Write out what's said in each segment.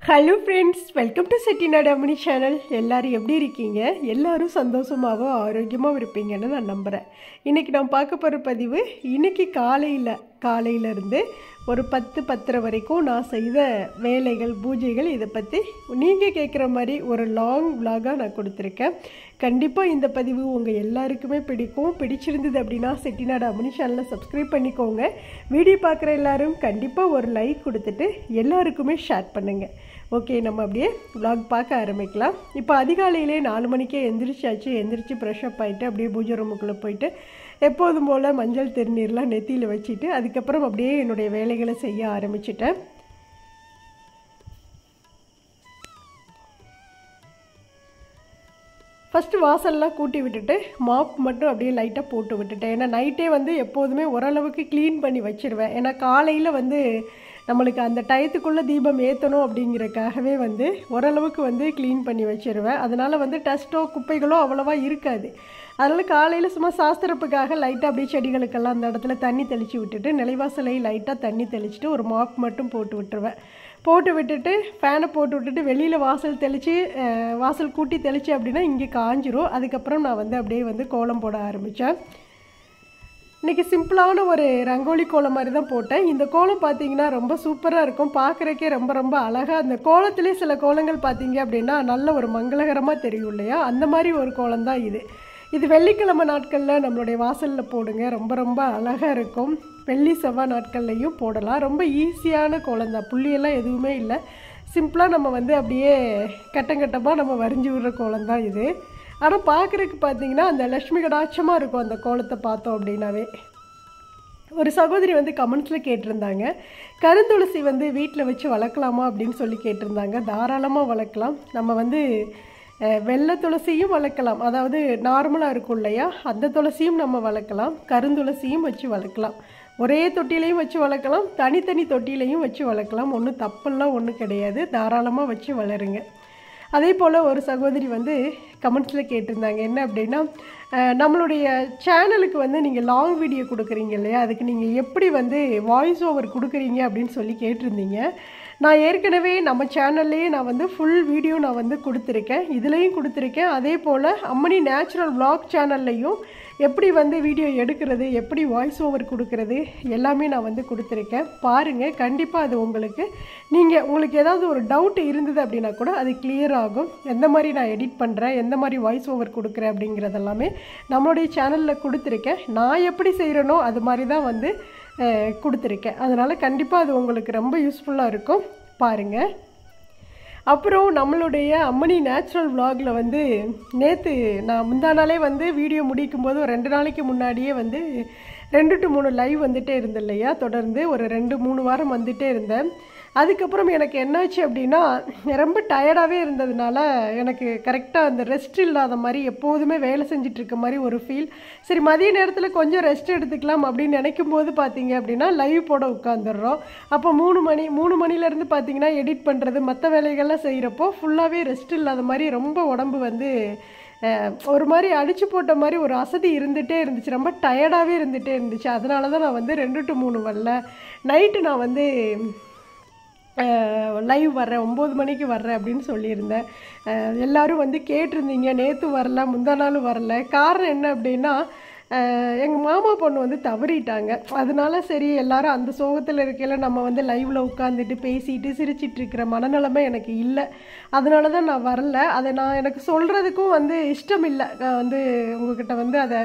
Hello friends, welcome to Chettinad அம்மணி channel. எல்லோரும் எப்படி இருக்கீங்க? எல்லோரும் சந்தோஷமாகவும் ஆரோக்கியமாகவும் இருப்பீங்கன்னு நான் நம்புகிறேன். இன்றைக்கி நான் பார்க்க போகிற பதிவு, இன்றைக்கி காலையிலேருந்து ஒரு 10-10:30 வரைக்கும் நான் செய்த வேலைகள், பூஜைகள், இதை பற்றி நீங்கள் கேட்குற மாதிரி ஒரு லாங் விலாகாக நான் கொடுத்துருக்கேன். கண்டிப்பாக இந்த பதிவு உங்கள் எல்லாருக்குமே பிடிக்கும். பிடிச்சிருந்தது அப்படின்னா செட்டிநாடு அம்மணி சேனலை சப்ஸ்கிரைப் பண்ணிக்கோங்க. வீடியோ பார்க்குற எல்லோரும் கண்டிப்பாக ஒரு லைக் கொடுத்துட்டு எல்லாருக்குமே ஷேர் பண்ணுங்கள். ஓகே, நம்ம அப்படியே விலாக் பார்க்க ஆரம்பிக்கலாம். இப்போ அதிகாலையிலே 4 மணிக்கே எந்திரிச்சு ஃப்ரெஷ்அப் ஆகிட்டு அப்படியே பூஜை ரூமுக்குள்ளே போயிட்டு எப்போதும் போல் மஞ்சள் திருநீர்லாம் நெத்தியில் வச்சுட்டு அதுக்கப்புறம் அப்படியே என்னுடைய வேலைகளை செய்ய ஆரம்பிச்சிட்டேன். ஃபஸ்ட்டு வாசல்லாம் கூட்டி விட்டுட்டு மாப் மட்டும் அப்படியே லைட்டாக போட்டு விட்டுட்டேன். ஏன்னா நைட்டே எப்போதுமே ஓரளவுக்கு க்ளீன் பண்ணி வச்சுருவேன். ஏன்னா காலையில் நம்மளுக்கு அந்த டயத்துக்குள்ளே தீபம் ஏற்றணும் அப்படிங்கிறக்காகவே ஓரளவுக்கு க்ளீன் பண்ணி வச்சுருவேன். அதனால் டஸ்ட்டோ குப்பைகளோ அவ்வளோவா இருக்காது. அதனால் காலையில் சும்மா சாஸ்திரப்புக்காக லைட்டாக அப்படியே செடிகளுக்கெல்லாம் அந்த இடத்துல தண்ணி தெளித்து விட்டுட்டு நிலைவாசலை லைட்டாக தண்ணி தெளிச்சுட்டு ஒரு மாப் மட்டும் போட்டு விட்டுருவேன். போட்டு விட்டுட்டு ஃபேனை போட்டு விட்டுட்டு வெளியில் வாசல் கூட்டி தெளித்து அப்படின்னா இங்கே காஞ்சிரும். அதுக்கப்புறம் நான் அப்படியே கோலம் போட ஆரம்பித்தேன். இன்றைக்கி சிம்பிளான ஒரு ரங்கோலி கோலம் மாதிரி தான் போட்டேன். இந்த கோலம் பார்த்திங்கன்னா ரொம்ப சூப்பராக இருக்கும். பார்க்குறக்கே ரொம்ப ரொம்ப அழகாக. அந்த கோலத்திலே சில கோலங்கள் பார்த்திங்க அப்படின்னா நல்ல ஒரு மங்களகரமாக தெரியும் இல்லையா? அந்த மாதிரி ஒரு கோலம் தான் இது வெள்ளிக்கிழமை நாட்களில் நம்மளுடைய வாசலில் போடுங்க. ரொம்ப ரொம்ப அழகாக இருக்கும். வெள்ளி செவ்வாய் நாட்கள்லையும் போடலாம். ரொம்ப ஈஸியான கோலம் தான். புள்ளியெல்லாம் எதுவுமே இல்லை. சிம்பிளாக நம்ம அப்படியே கட்டமாக நம்ம வரைஞ்சி விடுற கோலம் தான் இது. ஆனால் பார்க்குறதுக்கு பார்த்திங்கன்னா அந்த லக்ஷ்மி கடாட்சமாக இருக்கும் அந்த கோலத்தை பார்த்தோம் அப்படின்னாவே. ஒரு சகோதரி கமெண்ட்ஸில் கேட்டிருந்தாங்க, கருந்துளசி வீட்டில் வச்சு வளர்க்கலாமா அப்படின்னு சொல்லி கேட்டிருந்தாங்க. தாராளமாக வளர்க்கலாம். நம்ம வெள்ளை துளசியும் வளர்க்கலாம். அதாவது நார்மலாக இருக்கும் இல்லையா, அந்த துளசியும் நம்ம வளர்க்கலாம். கருந்துளசியும் வச்சு வளர்க்கலாம். ஒரே தொட்டிலையும் வச்சு வளர்க்கலாம், தனித்தனி தொட்டிலையும் வச்சு வளர்க்கலாம். ஒன்றும் தப்பெல்லாம் ஒன்றும் கிடையாது. தாராளமாக வச்சு வளருங்க. அதே போல் ஒரு சகோதரி கமெண்ட்ஸில் கேட்டிருந்தாங்க என்ன அப்படின்னா, நம்மளுடைய சேனலுக்கு நீங்கள் லாங் வீடியோ கொடுக்குறீங்க இல்லையா, அதுக்கு நீங்கள் எப்படி வாய்ஸ் ஓவர் கொடுக்குறீங்க அப்படின்னு சொல்லி கேட்டிருந்தீங்க. நான் ஏற்கனவே நம்ம சேனல்லையே நான் ஃபுல் வீடியோ நான் கொடுத்துருக்கேன். இதுலேயும் கொடுத்துருக்கேன். அதே போல் அம்மணி நேச்சுரல் விளாக் சேனல்லையும் எப்படி வீடியோ எடுக்கிறது, எப்படி வாய்ஸ் ஓவர் கொடுக்கறது எல்லாமே நான் கொடுத்துருக்கேன். பாருங்கள், கண்டிப்பாக அது உங்களுக்கு ஏதாவது ஒரு டவுட் இருந்தது அப்படின்னா கூட அது கிளியர் ஆகும். எந்த மாதிரி நான் எடிட் பண்ணுறேன், எந்த மாதிரி வாய்ஸ் ஓவர் கொடுக்குறேன் அப்படிங்கிறதெல்லாமே நம்மளுடைய சேனலில் கொடுத்துருக்கேன். நான் எப்படி செய்கிறேனோ அது மாதிரி தான் கொடுத்துருக்கேன். அதனால் கண்டிப்பாக அது உங்களுக்கு ரொம்ப யூஸ்ஃபுல்லாக இருக்கும். பாருங்கள். அப்புறம் நம்மளுடைய அம்மணி நேச்சுரல் விலாகில் நேற்று நான் முந்தா நாளே வீடியோ முடிக்கும் போது ஒரு 2 நாளைக்கு முன்னாடியே 2 to 3 லைவ் இருந்தேன் இல்லையா, தொடர்ந்து ஒரு 2-3 வாரம் இருந்தேன். அதுக்கப்புறம் எனக்கு என்னாச்சு அப்படின்னா, ரொம்ப டயர்டாகவே இருந்ததுனால எனக்கு கரெக்டாக அந்த ரெஸ்ட் இல்லாத மாதிரி, எப்போதுமே வேலை செஞ்சிட்ருக்க மாதிரி ஒரு ஃபீல். சரி, மதிய நேரத்தில் கொஞ்சம் ரெஸ்ட் எடுத்துக்கலாம் அப்படின்னு நினைக்கும் போது பார்த்தீங்க அப்படின்னா லைவ் போட உட்காந்துடுறோம். அப்போ 3 மணிலேருந்து பார்த்தீங்கன்னா எடிட் பண்ணுறது மற்ற வேலைகள்லாம் செய்கிறப்போ ஃபுல்லாகவே ரெஸ்ட் இல்லாத மாதிரி ரொம்ப உடம்பு ஒரு மாதிரி அடிச்சு போட்ட மாதிரி ஒரு அசதி இருந்துகிட்டே இருந்துச்சு. ரொம்ப டயர்டாகவே இருந்துகிட்டே இருந்துச்சு. அதனால தான் நான் 2 to 3 வரல. நைட்டு நான் லைவ் வர்றேன், 9 மணிக்கு வர்றேன் அப்படின்னு சொல்லியிருந்தேன். எல்லோரும் கேட்டிருந்தீங்க, நேற்று வரல, முந்தா நாள் வரல. காரணம் என்ன அப்படின்னா, எங்கள் மாமா பொண்ணு தவறிட்டாங்க. அதனால சரி, எல்லோரும் அந்த சோகத்தில் இருக்கையில் நம்ம லைவில் உட்காந்துட்டு பேசிட்டு சிரிச்சிட்டு இருக்கிற மனநிலைமை எனக்கு இல்லை. அதனால தான் நான் வரல. அதை எனக்கு சொல்கிறதுக்கும் இஷ்டம் இல்லை. உங்ககிட்ட அதை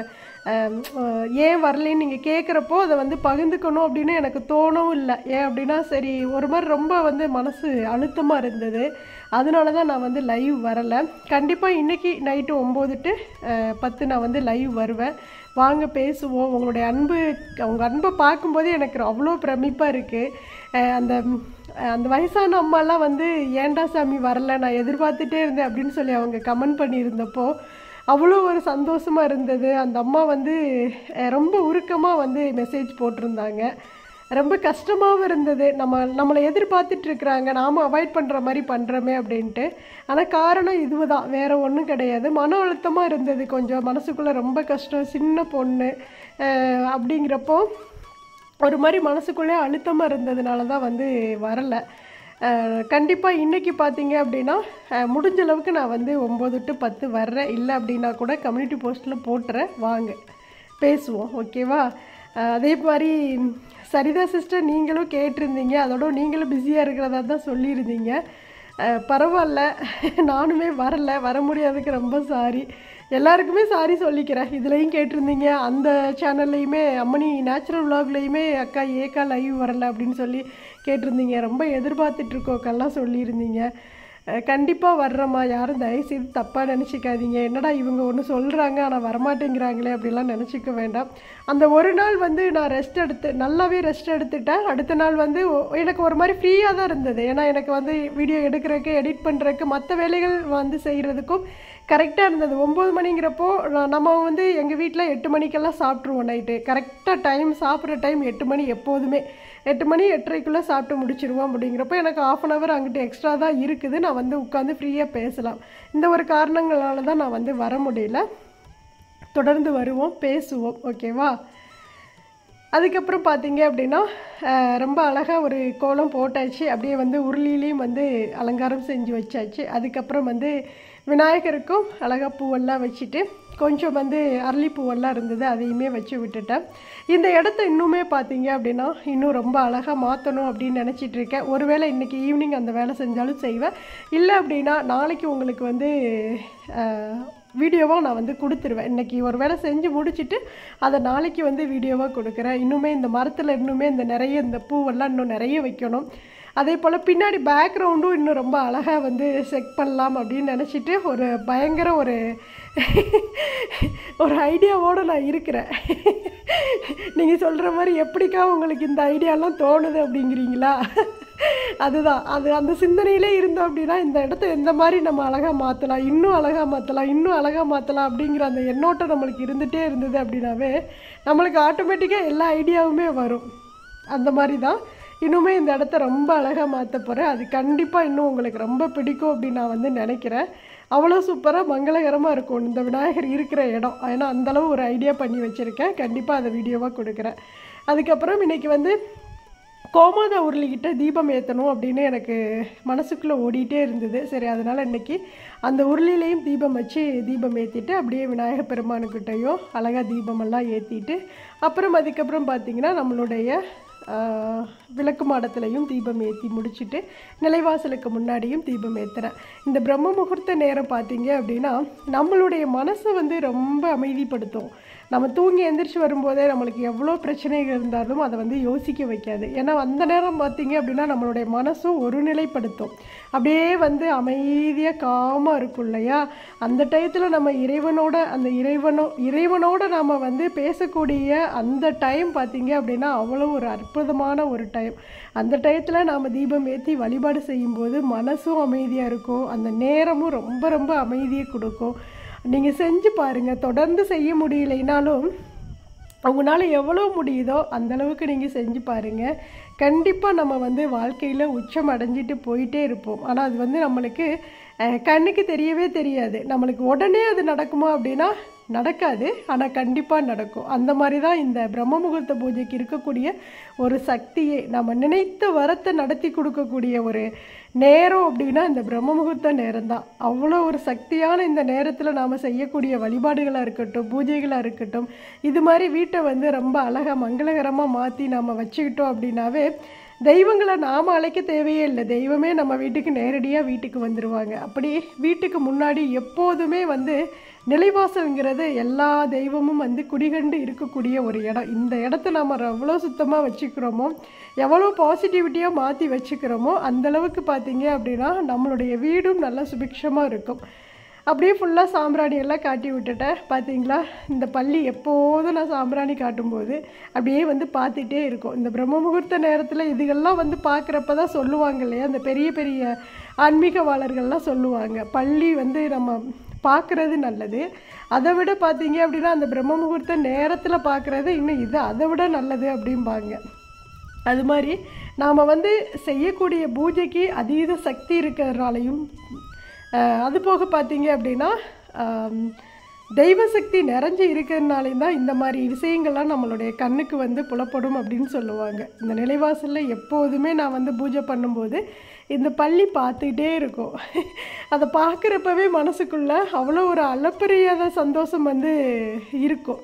ஏன் வரலன்னு நீங்கள் கேட்குறப்போ அதை பகிர்ந்துக்கணும் அப்படின்னு எனக்கு தோணவும் இல்லை. ஏன் அப்படின்னா, சரி, ஒரு மாதிரி ரொம்ப மனசு அழுத்தமாக இருந்தது. அதனால தான் நான் லைவ் வரலை. கண்டிப்பாக இன்றைக்கி நைட்டு 9 to 10 நான் லைவ் வருவேன். வாங்க பேசுவோம். உங்களுடைய உங்கள் அன்பை பார்க்கும்போதே எனக்கு அவ்வளோ பிரமிப்பாக இருக்குது. அந்த வயசான அம்மாலாம் ஏண்டா சாமி வரல, நான் எதிர்பார்த்துட்டே இருந்தேன் அப்படின்னு சொல்லி அவங்க கமெண்ட் பண்ணியிருந்தப்போ அவ்வளோ ஒரு சந்தோஷமாக இருந்தது. அந்த அம்மா ரொம்ப உருக்கமாக மெசேஜ் போட்டிருந்தாங்க. ரொம்ப கஷ்டமாகவும் இருந்தது. நம்மளை எதிர்பார்த்துட்ருக்குறாங்க, நாம் அவாய்ட் பண்ணுற மாதிரி பண்ணுறோமே அப்படின்ட்டு. ஆனால் காரணம் இதுவு தான், வேறு ஒன்றும் கிடையாது. மன அழுத்தமாக இருந்தது. கொஞ்சம் மனசுக்குள்ளே ரொம்ப கஷ்டம். சின்ன பொண்ணு அப்படிங்கிறப்போ ஒரு மாதிரி மனசுக்குள்ளே அழுத்தமாக இருந்ததுனால தான் வரலை. கண்டிப்பாக இன்றைக்கி பார்த்தீங்க அப்படின்னா முடிஞ்ச அளவுக்கு நான் வந்து 9 to 10 வர்றேன். இல்லை அப்படின்னா கூட கம்யூனிட்டி போஸ்ட்டில் போட்டுறேன், வாங்க பேசுவோம், ஓகேவா? அதே மாதிரி சரிதா சிஸ்டர் நீங்களும் கேட்டிருந்தீங்க, அதோட நீங்களும் பிஸியாக இருக்கிறதா தான் சொல்லியிருந்தீங்க. பரவாயில்ல, நானுமே வர முடியாதுக்கு ரொம்ப சாரி. எல்லாருக்குமே சாரி சொல்லிக்கிறேன். இதுலேயும் கேட்டிருந்தீங்க, அந்த சேனல்லையுமே அம்மணி நேச்சுரல் விலாக்லேயுமே அக்கா ஏக்கா லைவ் வரல அப்படின்னு சொல்லி கேட்டிருந்தீங்க. ரொம்ப எதிர்பார்த்துட்ருக்கோக்கெல்லாம் சொல்லியிருந்தீங்க. கண்டிப்பாக வர்றோம்மா, யாரும் தயவுசெய்து தப்பாக நினச்சிக்காதீங்க. என்னடா இவங்க ஒன்று சொல்கிறாங்க ஆனால் வரமாட்டேங்கிறாங்களே அப்படிலாம் நினச்சிக்க வேண்டாம். அந்த ஒரு நாள் வந்து நான் நல்லாவே ரெஸ்ட் எடுத்துட்டேன். அடுத்த நாள் வந்து எனக்கு ஒரு மாதிரி ஃப்ரீயாக தான் இருந்தது. ஏன்னா எனக்கு வந்து வீடியோ எடுக்கிறதுக்கு, எடிட் பண்ணுறதுக்கு, மற்ற வேலைகள் வந்து செய்கிறதுக்கும் கரெக்டாக இருந்தது. 9 மணிங்கிறப்போ நம்ம வந்து எங்கள் வீட்டில் 8 மணிக்கெல்லாம் சாப்பிட்ருவோம். நைட்டு கரெக்டாக டைம், சாப்பிட்ற டைம் 8 மணி, எப்போதுமே 8 மணி 8:30க்குள்ளே சாப்பிட்டு முடிச்சிருவோம். அப்படிங்கிறப்போ எனக்கு 1/2 hour அங்கிட்டு எக்ஸ்ட்ரா தான் இருக்குது. நான் வந்து உட்காந்து ஃப்ரீயாக பேசலாம். இந்த ஒரு காரணங்களால தான் நான் வந்து வர முடியல. தொடர்ந்து வருவோம், பேசுவோம், ஓகேவா? அதுக்கப்புறம் பார்த்தீங்க அப்படின்னா ரொம்ப அழகாக ஒரு கோலம் போட்டாச்சு. அப்படியே வந்து உருளிலையும் வந்து அலங்காரம் செஞ்சு வச்சாச்சு. அதுக்கப்புறம் வந்து விநாயகருக்கும் அழகாக பூவெல்லாம் வச்சுட்டு கொஞ்சம் வந்து அரளிப்பூவெல்லாம் இருந்தது, அதையுமே வச்சு விட்டுட்டேன். இந்த இடத்த இன்னுமே பார்த்தீங்க அப்படின்னா இன்னும் ரொம்ப அழகாக மாற்றணும் அப்படின்னு நினச்சிட்ருக்கேன். ஒருவேளை இன்றைக்கி ஈவினிங் அந்த வேலை செஞ்சாலும் செய்வேன். இல்லை அப்படின்னா நாளைக்கு உங்களுக்கு வந்து வீடியோவாக நான் வந்து கொடுத்துருவேன். இன்றைக்கி ஒரு வேளை செஞ்சு முடிச்சுட்டு அதை நாளைக்கு வந்து வீடியோவாக கொடுக்குறேன். இன்னுமே இந்த மரத்தில் இன்னுமே இந்த பூவெல்லாம் இன்னும் நிறைய வைக்கணும். அதே போல் பின்னாடி பேக்ரவுண்டும் இன்னும் ரொம்ப அழகாக வந்து செட் பண்ணலாம் அப்படின்னு நினச்சிட்டு ஒரு பயங்கர ஒரு ஐடியாவோடு நான் இருக்கிறேன். நீங்கள் சொல்கிற மாதிரி எப்படிக்கா உங்களுக்கு இந்த ஐடியாலாம் தோணுது அப்படிங்கிறீங்களா? அதுதான், அந்த சிந்தனையிலே இருந்தோம் அப்படின்னா இந்த இடத்த எந்த மாதிரி நம்ம அழகாக மாற்றலாம், இன்னும் அழகாக மாற்றலாம் அப்படிங்கிற அந்த எண்ணோட்டம் நம்மளுக்கு இருந்துகிட்டே இருந்தது அப்படின்னாவே நம்மளுக்கு ஆட்டோமேட்டிக்காக எல்லா ஐடியாவுமே வரும். அந்த மாதிரி தான் இன்னுமே இந்த இடத்த ரொம்ப அழகாக மாற்ற போகிறேன். அது கண்டிப்பாக இன்னும் உங்களுக்கு ரொம்ப பிடிக்கும் அப்படின்னு நான் வந்து நினைக்கிறேன். அவ்வளோ சூப்பராக மங்களகரமாக இருக்கும் இந்த விநாயகர் இருக்கிற இடம். ஏன்னா அந்தளவு ஒரு ஐடியா பண்ணி வச்சுருக்கேன். கண்டிப்பாக அதை வீடியோவாக கொடுக்குறேன். அதுக்கப்புறம் இன்றைக்கி வந்து கோமாதா உருளிக்கிட்ட தீபம் ஏற்றணும் அப்படின்னு எனக்கு மனசுக்குள்ளே ஓடிட்டே இருந்தது. சரி, அதனால் இன்றைக்கி அந்த உருளிலையும் தீபம் வச்சு தீபம் ஏற்றிட்டு அப்படியே விநாயகர் பெருமானுக்கிட்டையும் அழகாக தீபமெல்லாம் ஏற்றிட்டு அப்புறம் அதுக்கப்புறம் பார்த்திங்கன்னா நம்மளுடைய விளக்கு மாடத்துலையும் தீபம் ஏற்றி முடிச்சுட்டு நிலைவாசலுக்கு முன்னாடியும் தீபம் ஏற்றுறேன். இந்த பிரம்ம முகூர்த்த நேரம் பார்த்தீங்க அப்படின்னா நம்மளுடைய மனசை வந்து ரொம்ப அமைதிப்படுத்தும். நம்ம தூங்கி எந்திரிச்சு வரும்போதே நம்மளுக்கு எவ்வளோ பிரச்சனைகள் இருந்தாலும் அதை வந்து யோசிக்க வைக்காது. ஏன்னா அந்த நேரம் பார்த்தீங்க அப்படின்னா நம்மளுடைய மனசும் ஒருநிலைப்படுத்தும். அப்படியே வந்து அமைதியாக காமாக இருக்கும் இல்லையா? அந்த டயத்தில் நம்ம இறைவனோட நாம் வந்து பேசக்கூடிய அந்த டைம் பார்த்தீங்க அப்படின்னா அவ்வளோ ஒரு அற்புதமான ஒரு டைம். அந்த டயத்தில் நாம் தீபம் ஏற்றி வழிபாடு செய்யும்போது மனசும் அமைதியாக இருக்கும், அந்த நேரமும் ரொம்ப ரொம்ப அமைதியை கொடுக்கும். நீங்கள் செஞ்சு பாருங்கள். தொடர்ந்து செய்ய முடியலைனாலும் அவங்களால எவ்வளோ முடியுதோ அந்தளவுக்கு நீங்கள் செஞ்சு பாருங்கள். கண்டிப்பாக நம்ம வந்து வாழ்க்கையில் உச்சம் அடைஞ்சிட்டு போயிட்டே இருப்போம். ஆனால் அது வந்து நம்மளுக்கு கண்ணுக்கு தெரியவே தெரியாது. நம்மளுக்கு உடனே அது நடக்குமா அப்படின்னா நடக்காது, ஆனால் கண்டிப்பாக நடக்கும். அந்த மாதிரி தான் இந்த பிரம்ம முகூர்த்த பூஜைக்கு இருக்கக்கூடிய ஒரு சக்தியே. நம்ம நினைத்த வரத்தை நடத்தி கொடுக்கக்கூடிய ஒரு நேரம் அப்படின்னா இந்த பிரம்ம முகூர்த்த நேரம் தான். அவ்வளோ ஒரு சக்தியான இந்த நேரத்தில் நாம் செய்யக்கூடிய வழிபாடுகளாக இருக்கட்டும், பூஜைகளாக இருக்கட்டும், இது மாதிரி வீட்டை வந்து ரொம்ப அழகாக மங்களகரமாக மாற்றி நாம் வச்சுக்கிட்டோம் அப்படின்னாவே தெய்வங்களை நாம் அழைக்க தேவையே இல்லை. தெய்வமே நம்ம வீட்டுக்கு நேரடியாக வீட்டுக்கு வந்துடுவாங்க. அப்படி வீட்டுக்கு முன்னாடி எப்போதுமே வந்து நிலைவாசல்ங்கிறது எல்லா தெய்வமும் வந்து குடிகண்டு இருக்கக்கூடிய ஒரு இடம். இந்த இடத்த நம்ம எவ்வளோ சுத்தமாக வச்சுக்கிறோமோ, எவ்வளோ பாசிட்டிவிட்டியாக மாற்றி வச்சுக்கிறோமோ அந்தளவுக்கு பார்த்தீங்க அப்படின்னா நம்மளுடைய வீடும் நல்லா சுபிக்ஷமாக இருக்கும். அப்படியே ஃபுல்லாக சாம்பிராணி எல்லாம் காட்டி விட்டுட்டேன். பார்த்தீங்களா, இந்த பள்ளி எப்போதும் நான் சாம்பிராணி காட்டும்போது அப்படியே வந்து பார்த்துட்டே இருக்கும். இந்த பிரம்ம முகூர்த்த நேரத்தில் இதுகள்லாம் வந்து பார்க்குறப்ப தான் சொல்லுவாங்க இல்லையா, அந்த பெரிய பெரிய ஆன்மீகவாளர்கள்லாம் சொல்லுவாங்க, பள்ளி வந்து நம்ம பார்க்குறது நல்லது, அதை விட பார்த்தீங்க அப்படின்னா அந்த பிரம்ம முகூர்த்த நேரத்தில் பார்க்குறது இன்னும் இது அதை விட நல்லது அப்படிம்பாங்க. அது மாதிரி நாம் வந்து செய்யக்கூடிய பூஜைக்கு அதீத சக்தி இருக்கிறதுனாலையும் அது போக பார்த்தீங்க அப்படின்னா தெய்வ சக்தி நிறைஞ்சு இருக்கிறதுனாலையும் தான் இந்த மாதிரி விஷயங்கள்லாம் நம்மளுடைய கண்ணுக்கு வந்து புலப்படும் அப்படின்னு சொல்லுவாங்க. இந்த நிலைவாசலில் எப்போதுமே நான் வந்து பூஜை பண்ணும்போது இந்த பள்ளி பார்த்துக்கிட்டே இருக்கும். அதை பார்க்குறப்பவே மனசுக்குள்ளே அவ்வளோ ஒரு அளப்பரியாத சந்தோஷம் வந்து இருக்கும்.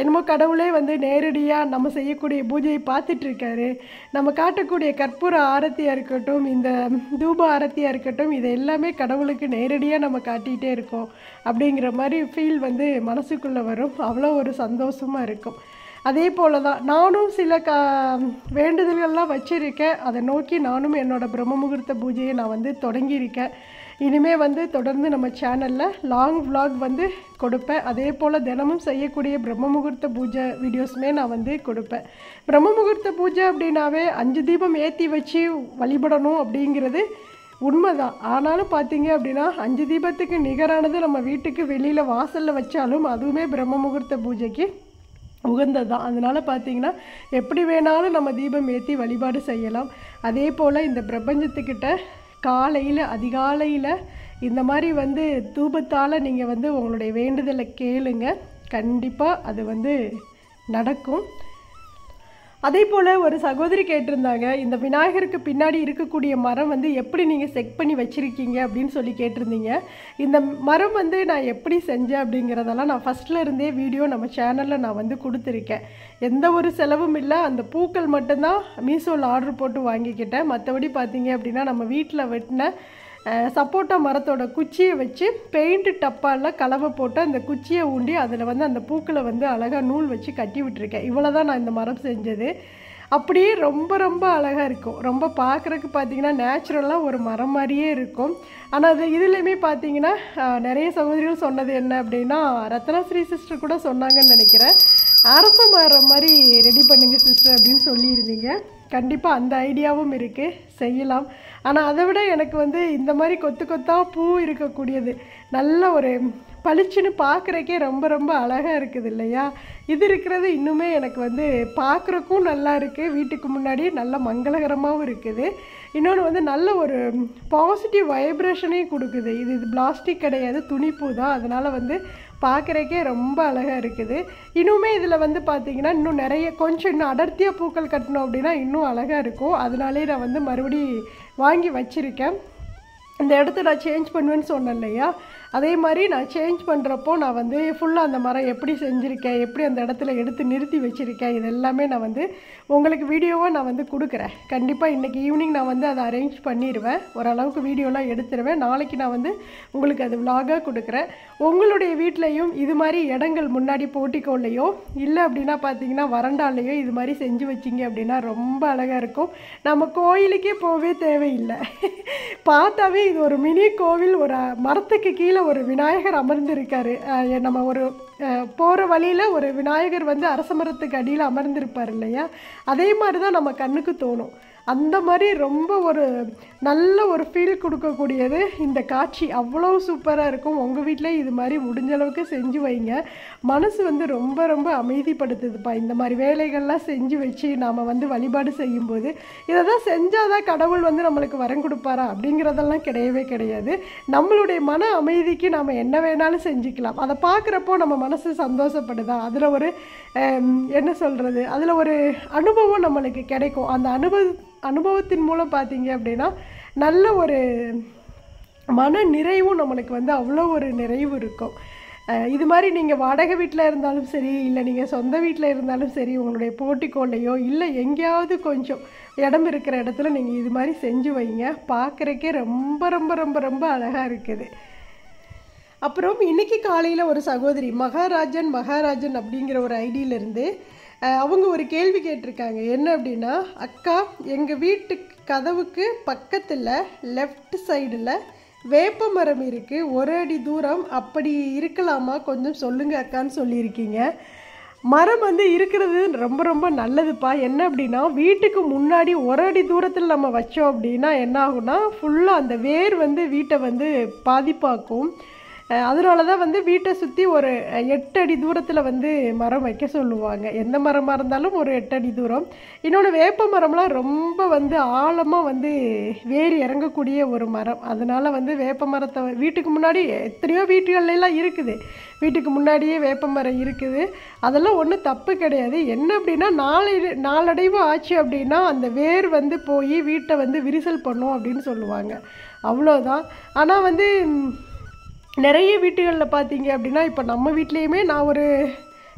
என்னமோ கடவுளே வந்து நேரடியாக நம்ம செய்யக்கூடிய பூஜையை பார்த்துட்ருக்காரு. நம்ம காட்டக்கூடிய கற்பூர ஆரத்தியாக இருக்கட்டும், இந்த தூப ஆரத்தியாக இருக்கட்டும், இது எல்லாமே கடவுளுக்கு நேரடியாக நம்ம காட்டிகிட்டே இருக்கோம் அப்படிங்கிற மாதிரி ஃபீல் வந்து மனசுக்குள்ளே வரும். அவ்வளோ ஒரு சந்தோஷமாக இருக்கும். அதே போல் தான் நானும் சில வேண்டுதல்கள்லாம் வச்சுருக்கேன். அதை நோக்கி நானும் என்னோடய பிரம்ம முகூர்த்த பூஜையை நான் வந்து தொடங்கியிருக்கேன். இனிமேல் வந்து தொடர்ந்து நம்ம சேனலில் லாங் vlog வந்து கொடுப்பேன். அதே போல் தினமும் செய்யக்கூடிய பிரம்ம முகூர்த்த பூஜை வீடியோஸுமே நான் வந்து கொடுப்பேன். பிரம்ம முகூர்த்த பூஜை அப்படின்னாவே 5 தீபம் ஏற்றி வச்சு வழிபடணும் அப்படிங்கிறது உண்மைதான். ஆனாலும் பார்த்தீங்க அப்படின்னா 5 தீபத்துக்கு நிகரானது நம்ம வீட்டுக்கு வெளியில் வாசலில் வச்சாலும் அதுவுமே பிரம்ம முகூர்த்த பூஜைக்கு உகந்தது தான். அதனால் பார்த்திங்கன்னா எப்படி வேணாலும் நம்ம தீபம் ஏற்றி வழிபாடு செய்யலாம். அதே போல் இந்த பிரபஞ்சத்துக்கிட்ட காலையில் அதிகாலையில் இந்த மாதிரி வந்து தூபத்தால் நீங்கள் வந்து உங்களுடைய வேண்டுதலை கேளுங்க. கண்டிப்பாக அது வந்து நடக்கும். அதே போல் ஒரு சகோதரி கேட்டிருந்தாங்க, இந்த விநாயகருக்கு பின்னாடி இருக்கக்கூடிய மரம் வந்து எப்படி நீங்கள் செக் பண்ணி வச்சுருக்கீங்க அப்படின்னு சொல்லி கேட்டிருந்தீங்க. இந்த மரம் வந்து நான் எப்படி செஞ்சேன் அப்படிங்கிறதெல்லாம் நான் ஃபஸ்ட்டில் இருந்தே வீடியோ நம்ம சேனலில் நான் வந்து கொடுத்துருக்கேன். எந்த ஒரு செலவும் இல்லை. அந்த பூக்கள் மட்டும்தான் மீஷோவில் ஆர்டர் போட்டு வாங்கிக்கிட்டேன். மற்றபடி பார்த்தீங்க அப்படின்னா நம்ம வீட்டில் வெட்டின சப்போட்டா மரத்தோட குச்சியை வச்சு பெயிண்ட்டு டப்பாவில் கலவை போட்டு அந்த குச்சியை ஊண்டி அதில் வந்து அந்த பூக்களை வந்து அழகாக நூல் வச்சு கட்டி விட்டுருக்கேன். இவ்வளோ தான் நான் இந்த மரம் செஞ்சது. அப்படியே ரொம்ப ரொம்ப அழகாக இருக்கும். ரொம்ப பார்க்குறதுக்கு பார்த்திங்கன்னா நேச்சுரலாக ஒரு மரம் மாதிரியே இருக்கும். ஆனால் அது இதுலேயுமே பார்த்திங்கன்னா நிறைய சகோதரிகள் சொன்னது என்ன அப்படின்னா, ரத்னஸ்ரீ சிஸ்டர் கூட சொன்னாங்கன்னு நினைக்கிறேன், அரச மரம் மாதிரி ரெடி பண்ணுங்க சிஸ்டர் அப்படின்னு சொல்லியிருந்தீங்க. கண்டிப்பாக அந்த ஐடியாவும் இருக்குது, செய்யலாம். ஆனால் அதை விட எனக்கு வந்து இந்த மாதிரி கொத்து கொத்தாக பூ இருக்கக்கூடியது நல்ல ஒரு பளிச்சுன்னு பார்க்குறக்கே ரொம்ப ரொம்ப அழகாக இருக்குது இல்லையா? இது இருக்கிறது இன்னுமே எனக்கு வந்து பார்க்குறக்கும் நல்லா இருக்குது. வீட்டுக்கு முன்னாடி நல்ல மங்களகரமாகவும் இருக்குது. இன்னொன்று வந்து நல்ல ஒரு பாசிட்டிவ் வைப்ரேஷனையும் கொடுக்குது. இது பிளாஸ்டிக் கிடையாது, துணிப்பூ தான். அதனால் வந்து பார்க்குறக்கே ரொம்ப அழகாக இருக்குது. இன்னுமே இதில் வந்து பார்த்திங்கன்னா இன்னும் நிறைய கொஞ்சம் இன்னும் அடர்த்தியாக பூக்கள் கட்டணும் அப்படின்னா இன்னும் அழகாக இருக்கும். அதனாலே நான் வந்து மறுபடி வாங்கி வச்சுருக்கேன். இந்த இடத்த நான் சேஞ்ச் பண்ணுவேன்னு சொன்னேன் இல்லையா, அதே மாதிரி நான் சேஞ்ச் பண்ணுறப்போ நான் வந்து ஃபுல்லாக அந்த மரம் எப்படி செஞ்சுருக்கேன், எப்படி அந்த இடத்துல எடுத்து நிறுத்தி வச்சுருக்கேன், இது எல்லாமே நான் வந்து உங்களுக்கு வீடியோவாக நான் வந்து கொடுக்குறேன். கண்டிப்பாக இன்றைக்கி ஈவினிங் நான் வந்து அதை அரேஞ்ச் பண்ணிடுவேன். ஓரளவுக்கு வீடியோலாம் எடுத்துருவேன். நாளைக்கு நான் வந்து உங்களுக்கு அது விலாகாக கொடுக்குறேன். உங்களுடைய வீட்லேயும் இது மாதிரி இடங்கள் முன்னாடி போட்டிக்கோல்லையோ இல்லை அப்படின்னா பார்த்தீங்கன்னா வறண்டாலையோ இது மாதிரி செஞ்சு வச்சிங்க அப்படின்னா ரொம்ப அழகாக இருக்கும். நம்ம கோயிலுக்கே போகவே தேவையில்லை. பார்த்தாவே இது ஒரு மினி கோவில். ஒரு மரத்துக்கு கீழே ஒரு விநாயகர் அமர்ந்திருக்காரு. நம்ம ஒரு போகிற வழியில் ஒரு விநாயகர் வந்து அரச மரத்துக்கு அடியில் அமர்ந்திருப்பார் இல்லையா, அதே மாதிரி தான் நம்ம கண்ணுக்கு தோணும். அந்த மாதிரி ரொம்ப ஒரு நல்ல ஒரு ஃபீல் கொடுக்கக்கூடியது இந்த காட்சி. அவ்வளோ சூப்பராக இருக்கும். உங்கள் வீட்டில் இது மாதிரி முடிஞ்ச அளவுக்கு செஞ்சு வைங்க. மனசு வந்து ரொம்ப ரொம்ப அமைதிப்படுத்துதுப்பா. இந்த மாதிரி வேலைகள்லாம் செஞ்சு வச்சு நாம் வந்து வழிபாடு செய்யும்போது இதை தான் செஞ்சால் தான் கடவுள் வந்து நம்மளுக்கு வரம் கொடுப்பாரா அப்படிங்கிறதெல்லாம் கிடையவே கிடையாது. நம்மளுடைய மன அமைதிக்கு நாம் என்ன வேணாலும் செஞ்சுக்கலாம். அதை பார்க்குறப்போ நம்ம மனசு சந்தோஷப்படுதா, அதில் ஒரு என்ன சொல்கிறது, அதில் ஒரு அனுபவம் நம்மளுக்கு கிடைக்கும். அந்த அனுபவத்தின் மூலம் பார்த்தீங்க அப்படின்னா நல்ல ஒரு மன நிறைவும் நம்மளுக்கு வந்து அவ்வளோ ஒரு நிறைவு இருக்கும். இது மாதிரி நீங்கள் வாடகை வீட்டில் இருந்தாலும் சரி, இல்லை நீங்கள் சொந்த வீட்டில் இருந்தாலும் சரி, உங்களுடைய போர்ட்டிக்கோலையோ இல்லை எங்கேயாவது கொஞ்சம் இடம் இருக்கிற இடத்துல நீங்கள் இது மாதிரி செஞ்சு வைங்க. பார்க்குறக்கே ரொம்ப ரொம்ப ரொம்ப ரொம்ப அழகாக இருக்குது. அப்புறம் இன்றைக்கி காலையில் ஒரு சகோதரி மகாராஜன் அப்படிங்கிற ஒரு ஐடியிலேருந்து அவங்க ஒரு கேள்வி கேட்டிருக்காங்க. என்ன அப்படின்னா, அக்கா எங்கள் வீட்டு கதவுக்கு பக்கத்தில் லெஃப்ட் சைடில் வேப்ப மரம் இருக்குது, 1 அடி தூரம், அப்படி இருக்கலாமா, கொஞ்சம் சொல்லுங்கள் அக்கான்னு சொல்லியிருக்கீங்க. மரம் வந்து இருக்கிறது ரொம்ப ரொம்ப நல்லதுப்பா. என்ன அப்படின்னா, வீட்டுக்கு முன்னாடி 1 அடி தூரத்தில் நம்ம வச்சோம் அப்படின்னா என்ன ஆகும்னா, ஃபுல்லாக அந்த வேர் வந்து வீட்டை வந்து பாதிப்பாக்கும். அதனால தான் வந்து வீட்டை சுற்றி ஒரு 8 அடி தூரத்தில் வந்து மரம் வைக்க சொல்லுவாங்க. எந்த மரமாக இருந்தாலும் ஒரு 8 அடி தூரம். இன்னொன்று வேப்ப மரம்லாம் ரொம்ப வந்து ஆழமாக வந்து வேர் இறங்கக்கூடிய ஒரு மரம். அதனால் வந்து வேப்ப மரத்தை வீட்டுக்கு முன்னாடி எத்தனையோ வீட்டுகள்லாம் இருக்குது, வீட்டுக்கு முன்னாடியே வேப்ப மரம் இருக்குது. அதெல்லாம் ஒன்றும் தப்பு கிடையாது. என்ன அப்படின்னா நாளடைவு ஆச்சு அப்படின்னா அந்த வேர் வந்து போய் வீட்டை வந்து விரிசல் பண்ணும் அப்படின்னு சொல்லுவாங்க, அவ்வளோதான். ஆனால் வந்து நிறைய வீட்டுகளில் பார்த்தீங்க அப்படின்னா இப்போ நம்ம வீட்லேயுமே நான் ஒரு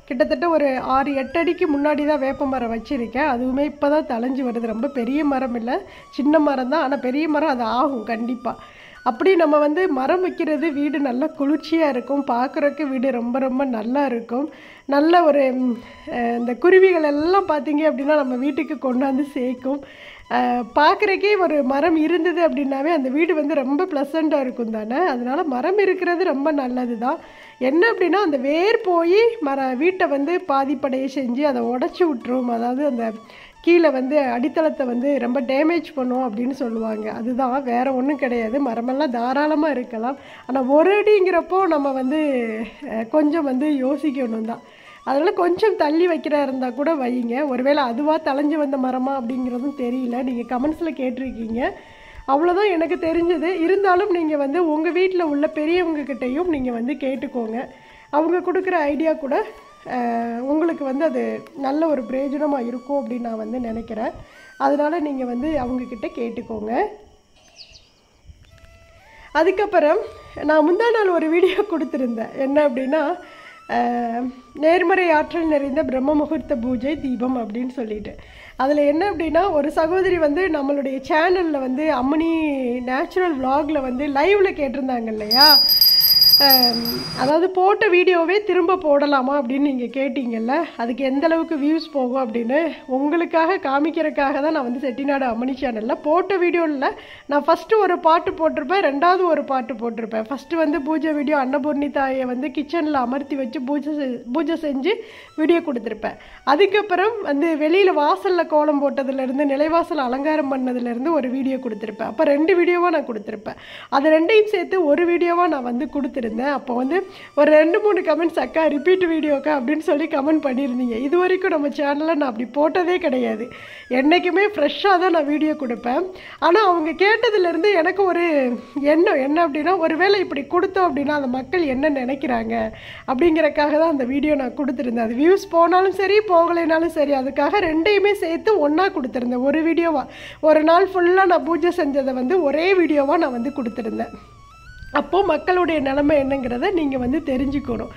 கிட்டத்தட்ட ஒரு 6-8 அடிக்கு முன்னாடி தான் வேப்ப மரம் வச்சுருக்கேன். அதுவுமே இப்போ தான் தழைஞ்சி வருது. ரொம்ப பெரிய மரம் இல்லை, சின்ன மரம் தான். ஆனால் பெரிய மரம் அது ஆகும் கண்டிப்பாக. அப்படி நம்ம வந்து மரம் வைக்கிறது வீடு நல்லா குளிர்ச்சியாக இருக்கும், பார்க்குறக்கு வீடு ரொம்ப ரொம்ப நல்லா இருக்கும். நல்ல ஒரு இந்த குருவிகள் எல்லாம் பார்த்தீங்க அப்படின்னா நம்ம வீட்டுக்கு கொண்டாந்து சேர்க்கும். பார்க்குறக்கே ஒரு மரம் இருந்தது அப்படின்னாவே அந்த வீடு வந்து ரொம்ப ப்ளசண்ட்டாக இருக்கும் தானே. அதனால் மரம் இருக்கிறது ரொம்ப நல்லது தான். என்ன அப்படின்னா அந்த வேர் போய் வீட்டை வந்து பாதிப்படைய செஞ்சு அதை உடச்சி விட்டுரும். அதாவது அந்த கீழே வந்து அடித்தளத்தை வந்து ரொம்ப டேமேஜ் பண்ணும் அப்படின்னு சொல்லுவாங்க. அதுதான், வேறு ஒன்றும் கிடையாது. மரமெல்லாம் தாராளமாக இருக்கலாம். ஆனால் ஒரு அடிங்கிறப்போ நம்ம வந்து கொஞ்சம் வந்து யோசிக்கணும் தான். அதனால் கொஞ்சம் தள்ளி வைக்கிறா இருந்தால் கூட வைங்க. ஒருவேளை அதுவாக தளைஞ்சு வந்த மரமா அப்படிங்கிறதும் தெரியல, நீங்கள் கமெண்ட்ஸில் கேட்டிருக்கீங்க. அவ்வளோதான் எனக்கு தெரிஞ்சது. இருந்தாலும் நீங்கள் வந்து உங்கள் வீட்டில் உள்ள பெரியவங்கக்கிட்டையும் நீங்கள் வந்து கேட்டுக்கோங்க. அவங்க கொடுக்குற ஐடியா கூட உங்களுக்கு வந்து அது நல்ல ஒரு பிரயோஜனமாக இருக்கும் அப்படின்னு நான் வந்து நினைக்கிறேன். அதனால் நீங்கள் வந்து அவங்கக்கிட்ட கேட்டுக்கோங்க. அதுக்கப்புறம் நான் முந்தா நாள் ஒரு வீடியோ கொடுத்துருந்தேன். என்ன அப்படின்னா நேர்மறை ஆற்றல் நிறைந்த பிரம்ம முகூர்த்த பூஜை தீபம் அப்படின்னு சொல்லிட்டு. அதில் என்ன அப்படின்னா ஒரு சகோதரி வந்து நம்மளுடைய சேனலில் வந்து அம்மணி நேச்சுரல் விலாகில் வந்து லைவில் கேட்டிருந்தாங்க இல்லையா, அதாவது போட்ட வீடியோவே திரும்ப போடலாமா அப்படின்னு நீங்கள் கேட்டிங்கல்ல, அதுக்கு எந்த அளவுக்கு வியூஸ் போகும் அப்படின்னு உங்களுக்காக காமிக்கிறதுக்காக தான் நான் வந்து செட்டிநாடு அம்மணி சேனலில் போட்ட வீடியோவில் நான் ஃபஸ்ட்டு ஒரு பாட்டு போட்டிருப்பேன், ரெண்டாவது ஒரு பாட்டு போட்டிருப்பேன். ஃபஸ்ட்டு வந்து பூஜை வீடியோ அன்னபூர்ணி தாயை வந்து கிச்சனில் அமர்த்தி வச்சு பூஜை செஞ்சு வீடியோ கொடுத்துருப்பேன். அதுக்கப்புறம் வந்து வெளியில் வாசலில் கோலம் போட்டதுலேருந்து நிலைவாசல் அலங்காரம் பண்ணதுலேருந்து ஒரு வீடியோ கொடுத்துருப்பேன். அப்போ 2 வீடியோவாக நான் கொடுத்துருப்பேன். அது ரெண்டையும் சேர்த்து ஒரு வீடியோவாக நான் வந்து கொடுத்துருந்தேன். அப்போ வந்து ஒரு 2-3 கமெண்ட்ஸ் அக்கா ரிப்பீட் வீடியோக்கா அப்படின்னு சொல்லி கமெண்ட் பண்ணியிருந்தீங்க. இது வரைக்கும் நம்ம சேனலில் நான் அப்படி போட்டதே கிடையாது. என்றைக்குமே ஃப்ரெஷ்ஷாக தான் நான் வீடியோ கொடுப்பேன். ஆனால் அவங்க கேட்டதுலேருந்து எனக்கு ஒரு எண்ணம் என்ன அப்படின்னா, ஒருவேளை இப்படி கொடுத்தோம் அப்படின்னா அந்த மக்கள் என்ன நினைக்கிறாங்க அப்படிங்கிறக்காக தான் அந்த வீடியோ நான் கொடுத்துருந்தேன். அது வியூஸ் போனாலும் சரி போகலைனாலும் சரி, அதுக்காக ரெண்டையுமே சேர்த்து ஒன்றா கொடுத்துருந்தேன். ஒரு வீடியோவாக ஒரு நாள் ஃபுல்லாக நான் பூஜை செஞ்சதை வந்து ஒரே வீடியோவாக நான் வந்து கொடுத்துருந்தேன். அப்போது மக்களுடைய நிலைமை என்னங்கிறத நீங்கள் வந்து தெரிஞ்சுக்கணும்.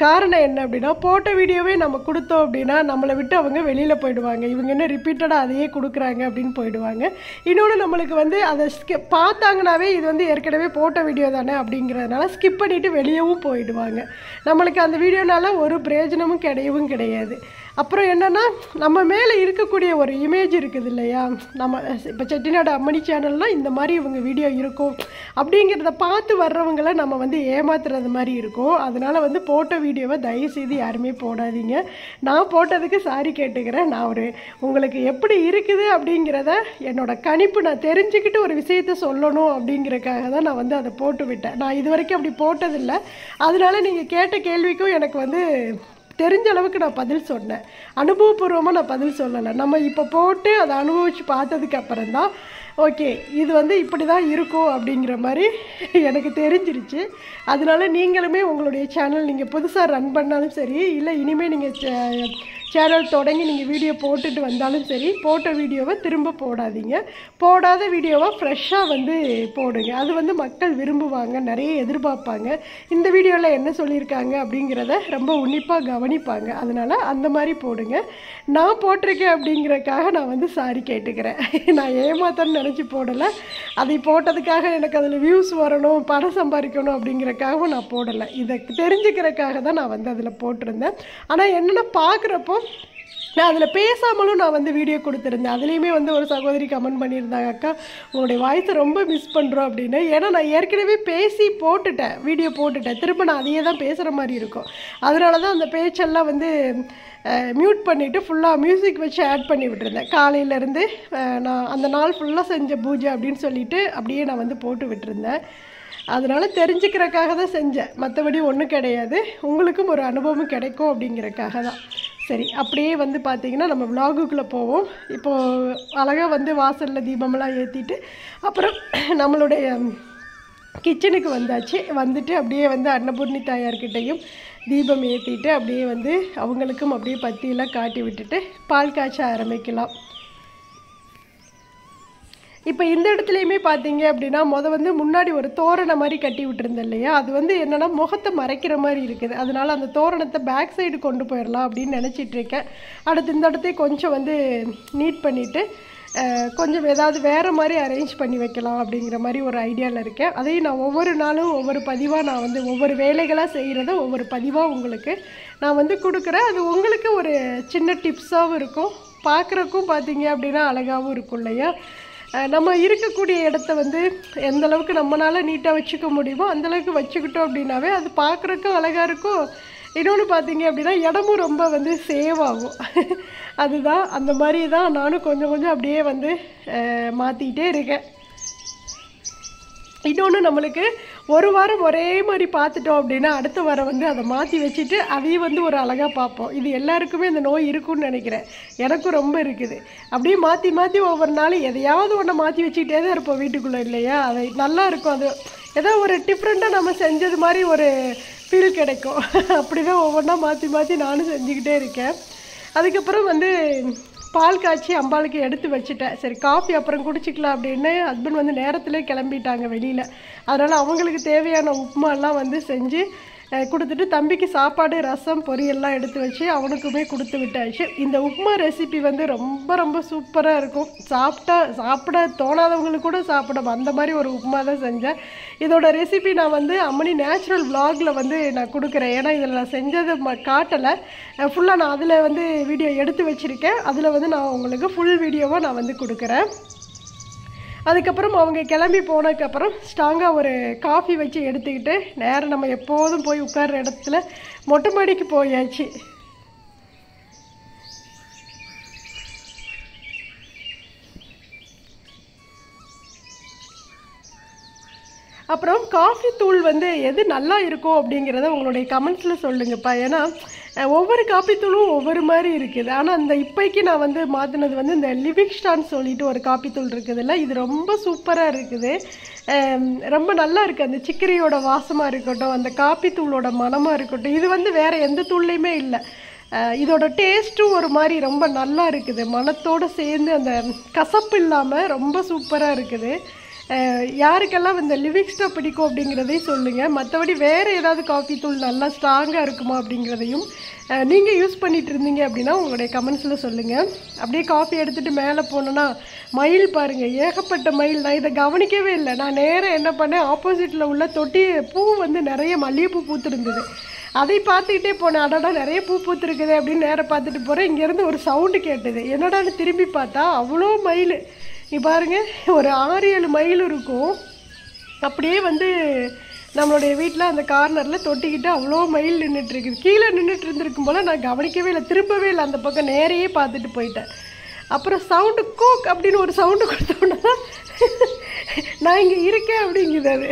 காரணம் என்ன அப்படின்னா, போட்ட வீடியோவே நம்ம கொடுத்தோம் அப்படின்னா நம்மளை விட்டு அவங்க வெளியில் போயிடுவாங்க. இவங்க என்ன ரிப்பீட்டடாக அதையே கொடுக்குறாங்க அப்படின்னு போயிடுவாங்க. இன்னொன்று நம்மளுக்கு வந்து அதை பார்த்தாங்கனாவே இது வந்து ஏற்கனவே போட்ட வீடியோ தானே அப்படிங்கிறதுனால ஸ்கிப் பண்ணிவிட்டு வெளியவும் போயிடுவாங்க. நம்மளுக்கு அந்த வீடியோனால ஒரு பிரயோஜனமும் கிடையாது. அப்புறம் என்னென்னா, நம்ம மேலே இருக்கக்கூடிய ஒரு இமேஜ் இருக்குது இல்லையா, நம்ம இப்போ செட்டிநாடு அம்மணி சேனல்னால் இந்த மாதிரி இவங்க வீடியோ இருக்கும் அப்படிங்கிறத பார்த்து வர்றவங்களை நம்ம வந்து ஏமாத்துறது மாதிரி இருக்கும். அதனால் வந்து போட்ட வீடியோவை தயவுசெய்து யாருமே போடாதீங்க. நான் போட்டதுக்கு சாரி கேட்டுக்கிறேன். நான் உங்களுக்கு எப்படி இருக்குது அப்படிங்கிறத என்னோட கணிப்பு நான் தெரிஞ்சுக்கிட்டு ஒரு விஷயத்த சொல்லணும் அப்படிங்கிறக்காக தான் நான் வந்து அதை போட்டு விட்டேன். நான் இது வரைக்கும் அப்படி போட்டதில்லை. அதனால் நீங்கள் கேட்ட கேள்விக்கும் எனக்கு வந்து தெரிஞ்ச அளவுக்கு நான் பதில் சொன்னேன். அனுபவபூர்வமாக நான் பதில் சொல்லலை. நம்ம இப்போ போட்டு அதை அனுபவித்து பார்த்ததுக்கு அப்புறம் தான் ஓகே இது வந்து இப்படி தான் இருக்கும் அப்படிங்கிற மாதிரி எனக்கு தெரிஞ்சிருச்சு. அதனால நீங்களுமே உங்களுடைய சேனல் நீங்கள் புதுசாக ரன் பண்ணாலும் சரி, இல்லை இனிமேல் நீங்கள் சேனல் தொடங்கி நீங்கள் வீடியோ போட்டுட்டு வந்தாலும் சரி, போட்ட வீடியோவை திரும்ப போடாதீங்க. போடாத வீடியோவை ஃப்ரெஷ்ஷாக வந்து போடுங்க. அது வந்து மக்கள் விரும்புவாங்க, நிறைய எதிர்பார்ப்பாங்க. இந்த வீடியோவில் என்ன சொல்லியிருக்காங்க அப்படிங்கிறத ரொம்ப உன்னிப்பாக கவனிப்பாங்க. அதனால் அந்த மாதிரி போடுங்க. நான் போட்டிருக்கேன் அப்படிங்கிறக்காக நான் வந்து சாரி கேட்டுக்கிறேன். நான் ஏமாத்தன்னு நினச்சி போடலை. அதை போட்டதுக்காக எனக்கு அதில் வியூஸ் வரணும், பணம் சம்பாதிக்கணும் அப்படிங்கிறக்காகவும் நான் போடலை. இதை தெரிஞ்சுக்கிறக்காக தான் நான் வந்து அதில் போட்டிருந்தேன். ஆனால் என்னென்னா பார்க்குறப்போ நான் அதில் பேசாமலும் நான் வந்து வீடியோ கொடுத்துருந்தேன். அதுலேயுமே வந்து ஒரு சகோதரி கமெண்ட் பண்ணியிருந்தாங்க, அக்கா உங்களுடைய வாய்ஸை ரொம்ப மிஸ் பண்ணுறோம் அப்படின்னு. ஏன்னா நான் ஏற்கனவே பேசி போட்டுட்டேன், வீடியோ போட்டுட்டேன். திரும்ப நான் அதையே தான் பேசுகிற மாதிரி இருக்கும். அதனால தான் அந்த பேச்செல்லாம் வந்து மியூட் பண்ணிவிட்டு ஃபுல்லாக மியூசிக் வச்சு ஆட் பண்ணி விட்டுருந்தேன். காலையிலேருந்து நான் அந்த நாள் ஃபுல்லாக செஞ்ச பூஜை அப்படின்னு சொல்லிட்டு அப்படியே நான் வந்து போட்டு விட்டுருந்தேன். அதனால் தெரிஞ்சுக்கிறக்காக தான் செஞ்சேன், மற்றபடி ஒன்றும் கிடையாது. உங்களுக்கும் ஒரு அனுபவம் கிடைக்கும் அப்படிங்கிறக்காக தான். சரி, அப்படியே வந்து பார்த்திங்கன்னா நம்ம விலாகுக்குள்ளே போவோம். இப்போது அழகாக வந்து வாசலில் தீபமெல்லாம் ஏற்றிட்டு அப்புறம் நம்மளுடைய கிச்சனுக்கு வந்தாச்சு. வந்துட்டு அப்படியே வந்து அன்னபூர்ணி தாயார்கிட்டையும் தீபம் ஏற்றிட்டு அப்படியே வந்து அவங்களுக்கும் அப்படியே பத்தியெல்லாம் காட்டி விட்டுட்டு பால் காய்ச்ச ஆரம்பிக்கலாம். இப்போ இந்த இடத்துலையுமே பார்த்தீங்க அப்படின்னா வந்து முன்னாடி ஒரு தோரணை மாதிரி கட்டி விட்டுருந்தேன் இல்லையா, அது வந்து என்னென்னா முகத்தை மறைக்கிற மாதிரி இருக்குது. அதனால் அந்த தோரணத்தை பேக் சைடு கொண்டு போயிடலாம் அப்படின்னு நினச்சிட்ருக்கேன். அடுத்து இந்த இடத்தையும் கொஞ்சம் வந்து நீட் பண்ணிவிட்டு கொஞ்சம் ஏதாவது வேறு மாதிரி அரேஞ்ச் பண்ணி வைக்கலாம் அப்படிங்கிற மாதிரி ஒரு ஐடியாவில் இருக்கேன். அதையும் நான் ஒவ்வொரு நாளும் ஒவ்வொரு பதிவாக நான் வந்து ஒவ்வொரு வேலைகளாக செய்கிறத ஒவ்வொரு பதிவாக உங்களுக்கு நான் வந்து கொடுக்குறேன். அது உங்களுக்கு ஒரு சின்ன டிப்ஸாகவும் இருக்கும், பார்க்குறக்கும் பார்த்தீங்க அப்படின்னா அழகாகவும் இருக்கும் இல்லையா. நம்ம இருக்கக்கூடிய இடத்த வந்து எந்த அளவுக்கு நம்மளால் நீட்டாக வச்சுக்க முடியுமோ அந்தளவுக்கு வச்சுக்கிட்டோம் அப்படின்னாவே அது பார்க்குறக்கும் அழகாக இருக்கும். இன்னொன்று பார்த்தீங்க அப்படின்னா இடமும் ரொம்ப வந்து சேவ் ஆகும். அதுதான் அந்த மாதிரி தான் நானும் கொஞ்சம் கொஞ்சம் அப்படியே வந்து மாற்றிக்கிட்டே இருக்கேன். இன்னொன்று நம்மளுக்கு ஒரு வாரம் ஒரே மாதிரி பார்த்துட்டோம் அப்படின்னா அடுத்த வாரம் வந்து அதை மாற்றி வச்சுட்டு அதையும் வந்து ஒரு அழகாக பார்ப்போம். இது எல்லாருக்குமே இந்த நோய் இருக்குன்னு நினைக்கிறேன், எனக்கும் ரொம்ப இருக்குது. அப்படியே மாற்றி மாற்றி ஒவ்வொரு நாளும் எதையாவது ஒன்றை மாற்றி வச்சுக்கிட்டே தான் இருப்போம் வீட்டுக்குள்ளே இல்லையா. அது நல்லா இருக்கும், அது ஏதோ ஒரு டிஃப்ரெண்ட்டாக நம்ம செஞ்சது மாதிரி ஒரு ஃபீல் கிடைக்கும். அப்படி தான் ஒவ்வொன்றா மாற்றி மாற்றி நானும் செஞ்சுக்கிட்டே இருக்கேன். அதுக்கப்புறம் வந்து பால் காய்ச்சி அம்பாளுக்கு எடுத்து வச்சுட்டேன். சரி, காஃபி அப்புறம் குடிச்சிக்கலாம் அப்படின்னு ஹஸ்பண்ட் வந்து நேரத்திலே கிளம்பிட்டாங்க வெளியில். அதனால் அவங்களுக்கு தேவையான உப்புமாலாம் வந்து செஞ்சு கொடுத்துட்டு தம்பிக்கு சாப்பாடு ரசம் பொரியல்லாம் எடுத்து வச்சு அவனுக்குமே கொடுத்து விட்டாச்சு. இந்த உப்புமா ரெசிபி வந்து ரொம்ப ரொம்ப சூப்பராக இருக்கும். சாப்பிட தோணாதவங்களுக்கு கூட சாப்பிடும் அந்த மாதிரி ஒரு உப்புமா தான் செஞ்சேன். இதோட ரெசிபி நான் வந்து அம்மணி நேச்சுரல் விலாகில் வந்து நான் கொடுக்குறேன். ஏன்னா இதில் நான் செஞ்சதை காட்டலை, ஃபுல்லாக நான் அதில் வந்து வீடியோ எடுத்து வச்சுருக்கேன். அதில் வந்து நான் உங்களுக்கு ஃபுல் வீடியோவாக நான் வந்து கொடுக்குறேன். அதுக்கப்புறம் அவங்க கிளம்பி போனதுக்கப்புறம் ஸ்ட்ராங்காக ஒரு காஃபி வச்சு எடுத்துக்கிட்டு நேரம் நம்ம எப்போதும் போய் உட்கார்ற இடத்துல மொட்டை மாடிக்கு போயாச்சு. அப்புறம் காஃபி தூள் வந்து எது நல்லா இருக்கும் அப்படிங்கிறத உங்களுடைய கமெண்ட்ஸில் சொல்லுங்கப்பா. ஏன்னா ஒவ்வொரு காஃபி தூளும் ஒவ்வொரு மாதிரி இருக்குது. ஆனால் அந்த இப்போக்கி நான் வந்து மாற்றினது வந்து இந்த லிவிங்ஸ்டான் சொல்லிட்டு ஒரு காஃபி தூள் இருக்குதுல்ல, இது ரொம்ப சூப்பராக இருக்குது, ரொம்ப நல்லா இருக்குது. அந்த சிக்கரியோட வாசமாக இருக்கட்டும், அந்த காஃபி தூளோட மனமாக இருக்கட்டும், இது வந்து வேறு எந்த தூள்லையுமே இல்லை. இதோட டேஸ்ட்டும் ஒரு மாதிரி ரொம்ப நல்லா இருக்குது, மனத்தோடு சேர்ந்து அந்த கசப்பு இல்லாமல் ரொம்ப சூப்பராக இருக்குது. யாருக்கெல்லாம் இந்த லிவிங்ஸ்டா பிடிக்கும் அப்படிங்கிறதையும் சொல்லுங்கள். மற்றபடி வேறு ஏதாவது காஃபி தூள் நல்லா ஸ்ட்ராங்காக இருக்குமா அப்படிங்கிறதையும் நீங்கள் யூஸ் பண்ணிகிட்டு இருந்தீங்க அப்படின்னா உங்களுடைய கமெண்ட்ஸில் சொல்லுங்கள். அப்படியே காஃபி எடுத்துகிட்டு மேலே போனோன்னா மயில் பாருங்கள், ஏகப்பட்ட மயில். நான் இதை கவனிக்கவே இல்லை. நான் நேராக என்ன பண்ணேன், ஆப்போசிட்டில் உள்ள தொட்டி பூ வந்து நிறைய மல்லிகைப்பூ பூத்துருந்தது, அதை பார்த்துக்கிட்டே போனேன். அடடா நிறைய பூ பூத்துருக்குது அப்படின்னு நேராக பார்த்துட்டு போகிறேன். இங்கேருந்து ஒரு சவுண்டு கேட்டது, என்னடான்னு திரும்பி பார்த்தா அவ்வளோ மயில். நீ பாருங்கள், ஒரு 6-7 மயில் இருக்கும். அப்படியே வந்து நம்மளுடைய வீட்டில் அந்த கார்னரில் தொட்டிக்கிட்டு அவ்வளோ மயில் நின்றுட்டுருக்குது. கீழே நின்றுட்டு இருந்திருக்கும் போல் நான் கவனிக்கவே இல்லை, திரும்பவே இல்லை, அந்த பக்கம் நேரையே பார்த்துட்டு போயிட்டேன். அப்புறம் சவுண்டு கூக் அப்படின்னு ஒரு சவுண்டு கொடுத்தோன்னா நான் இங்கே இருக்கேன் அப்படிங்குது அது.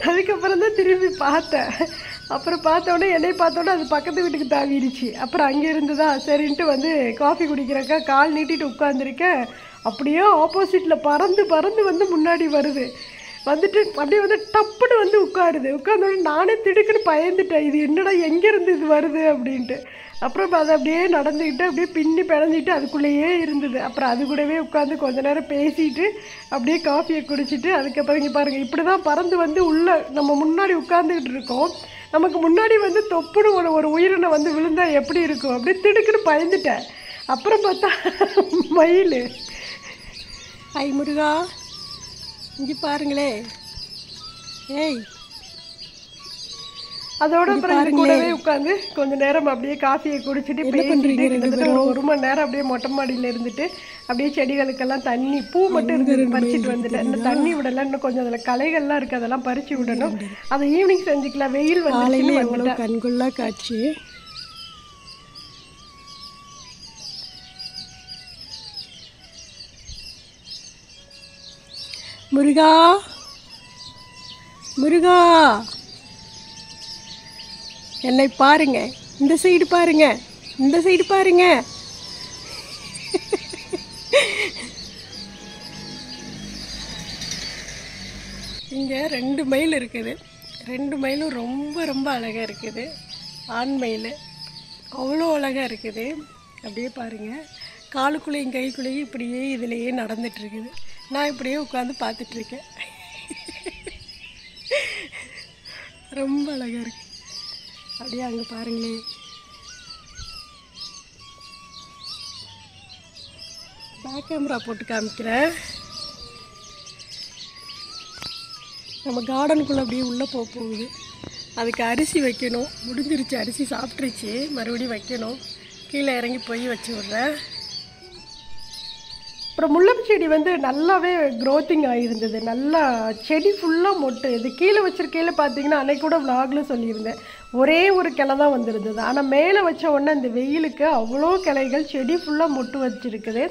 அதுக்கப்புறம் தான் திரும்பி பார்த்தேன். அப்புறம் பார்த்தோன்னே என்னை பார்த்தோன்னே அது பக்கத்து வீட்டுக்கு தாவிடுச்சு. அப்புறம் அங்கே இருந்துதா சரின்ட்டு வந்து காஃபி குடிக்கிறக்கா கால் நீட்டிட்டு உட்காந்துருக்கேன். அப்படியே ஆப்போசிட்டில் பறந்து பறந்து வந்து முன்னாடி வருது. வந்துட்டு அப்படியே வந்து டப்புன்னு வந்து உட்காந்தோடனே நானே திடுக்குன்னு பயந்துட்டேன், இது என்னடா எங்கேருந்து இது வருது அப்படின்ட்டு. அப்புறம் அதை அப்படியே நடந்துக்கிட்டு அப்படியே பின்னி பிணைஞ்சிட்டு அதுக்குள்ளேயே இருந்தது. அப்புறம் அது கூடவே உட்காந்து கொஞ்ச நேரம் பேசிட்டு அப்படியே காஃபியை குடிச்சிட்டு அதுக்கப்புறம் இங்கே பாருங்கள், இப்படி தான் பறந்து வந்து உள்ளே நம்ம முன்னாடி உட்காந்துக்கிட்டு இருக்கோம். நமக்கு முன்னாடி வந்து தொப்புன்னு ஒரு உயிரினை வந்து விழுந்தா எப்படி இருக்கும், அப்படியே திடுக்குன்னு பயந்துட்டேன். அப்புறம் பார்த்தா மயில். ஐ முருகா, இங்கே பாருங்களே. ஏய், அதோட அப்புறம் கூடவே உட்காந்து கொஞ்ச நேரம் அப்படியே காஃபியை குடிச்சிட்டு பேசிட்டு கிட்டத்தட்ட ஒரு 1 மணி நேரம் அப்படியே மொட்டை மாடியில் இருந்துட்டு அப்படியே செடிகளுக்கெல்லாம் தண்ணி பூ மட்டும் இருந்தது பறிச்சுட்டு வந்துட்டேன். இன்னும் தண்ணி விடலாம், இன்னும் கொஞ்சம் அதில் களைகள்லாம் இருக்குது, அதெல்லாம் பறிச்சு விடணும். அதை ஈவினிங் செஞ்சுக்கலாம். வெயில் வந்து கண்கொள்ளா காட்சி. முருகா முருகா என்னை பாருங்க, இந்த சைடு பாருங்க, இந்த சைடு பாருங்க. இங்கே 2 மயில் இருக்குது. 2 மயிலும் ரொம்ப ரொம்ப அழகாக இருக்குது. ஆண் மயில் அவ்வளோ அழகாக இருக்குது. அப்படியே பாருங்கள், காலுக்குள்ளேயும் கைக்குள்ளேயும் இப்படியே இதிலேயே நடந்துட்டுருக்குது. நான் இப்படியே உட்காந்து பார்த்துட்ருக்கேன். ரொம்ப அழகாக இருக்குது. அப்படியே அங்கே பாருங்களே, பேக் கேமரா போட்டு காமிக்கிறேன். நம்ம கார்டனுக்குள்ளே அப்படியே உள்ளே போகுது. அதுக்கு அரிசி வைக்கணும். முடிஞ்சிருச்சு, அரிசி சாப்பிட்ருச்சு. மறுபடியும் வைக்கணும். கீழே இறங்கி போய் வச்சு விட்றேன். அப்புறம் முல்லைப்பூ செடி வந்து நல்லாவே க்ரோத்திங் ஆகிருந்தது. நல்லா செடி ஃபுல்லாக மொட்டு. இது கீழே வச்சிருக்கையில் பார்த்தீங்கன்னா அன்னைக்கு கூட விலாகில் சொல்லியிருந்தேன், ஒரே ஒரு கிளை தான் வந்துருந்தது. ஆனால் மேலே வச்ச உடனே இந்த வெயிலுக்கு அவ்வளோ கிளைகள், செடி ஃபுல்லாக மொட்டு வச்சுருக்குது.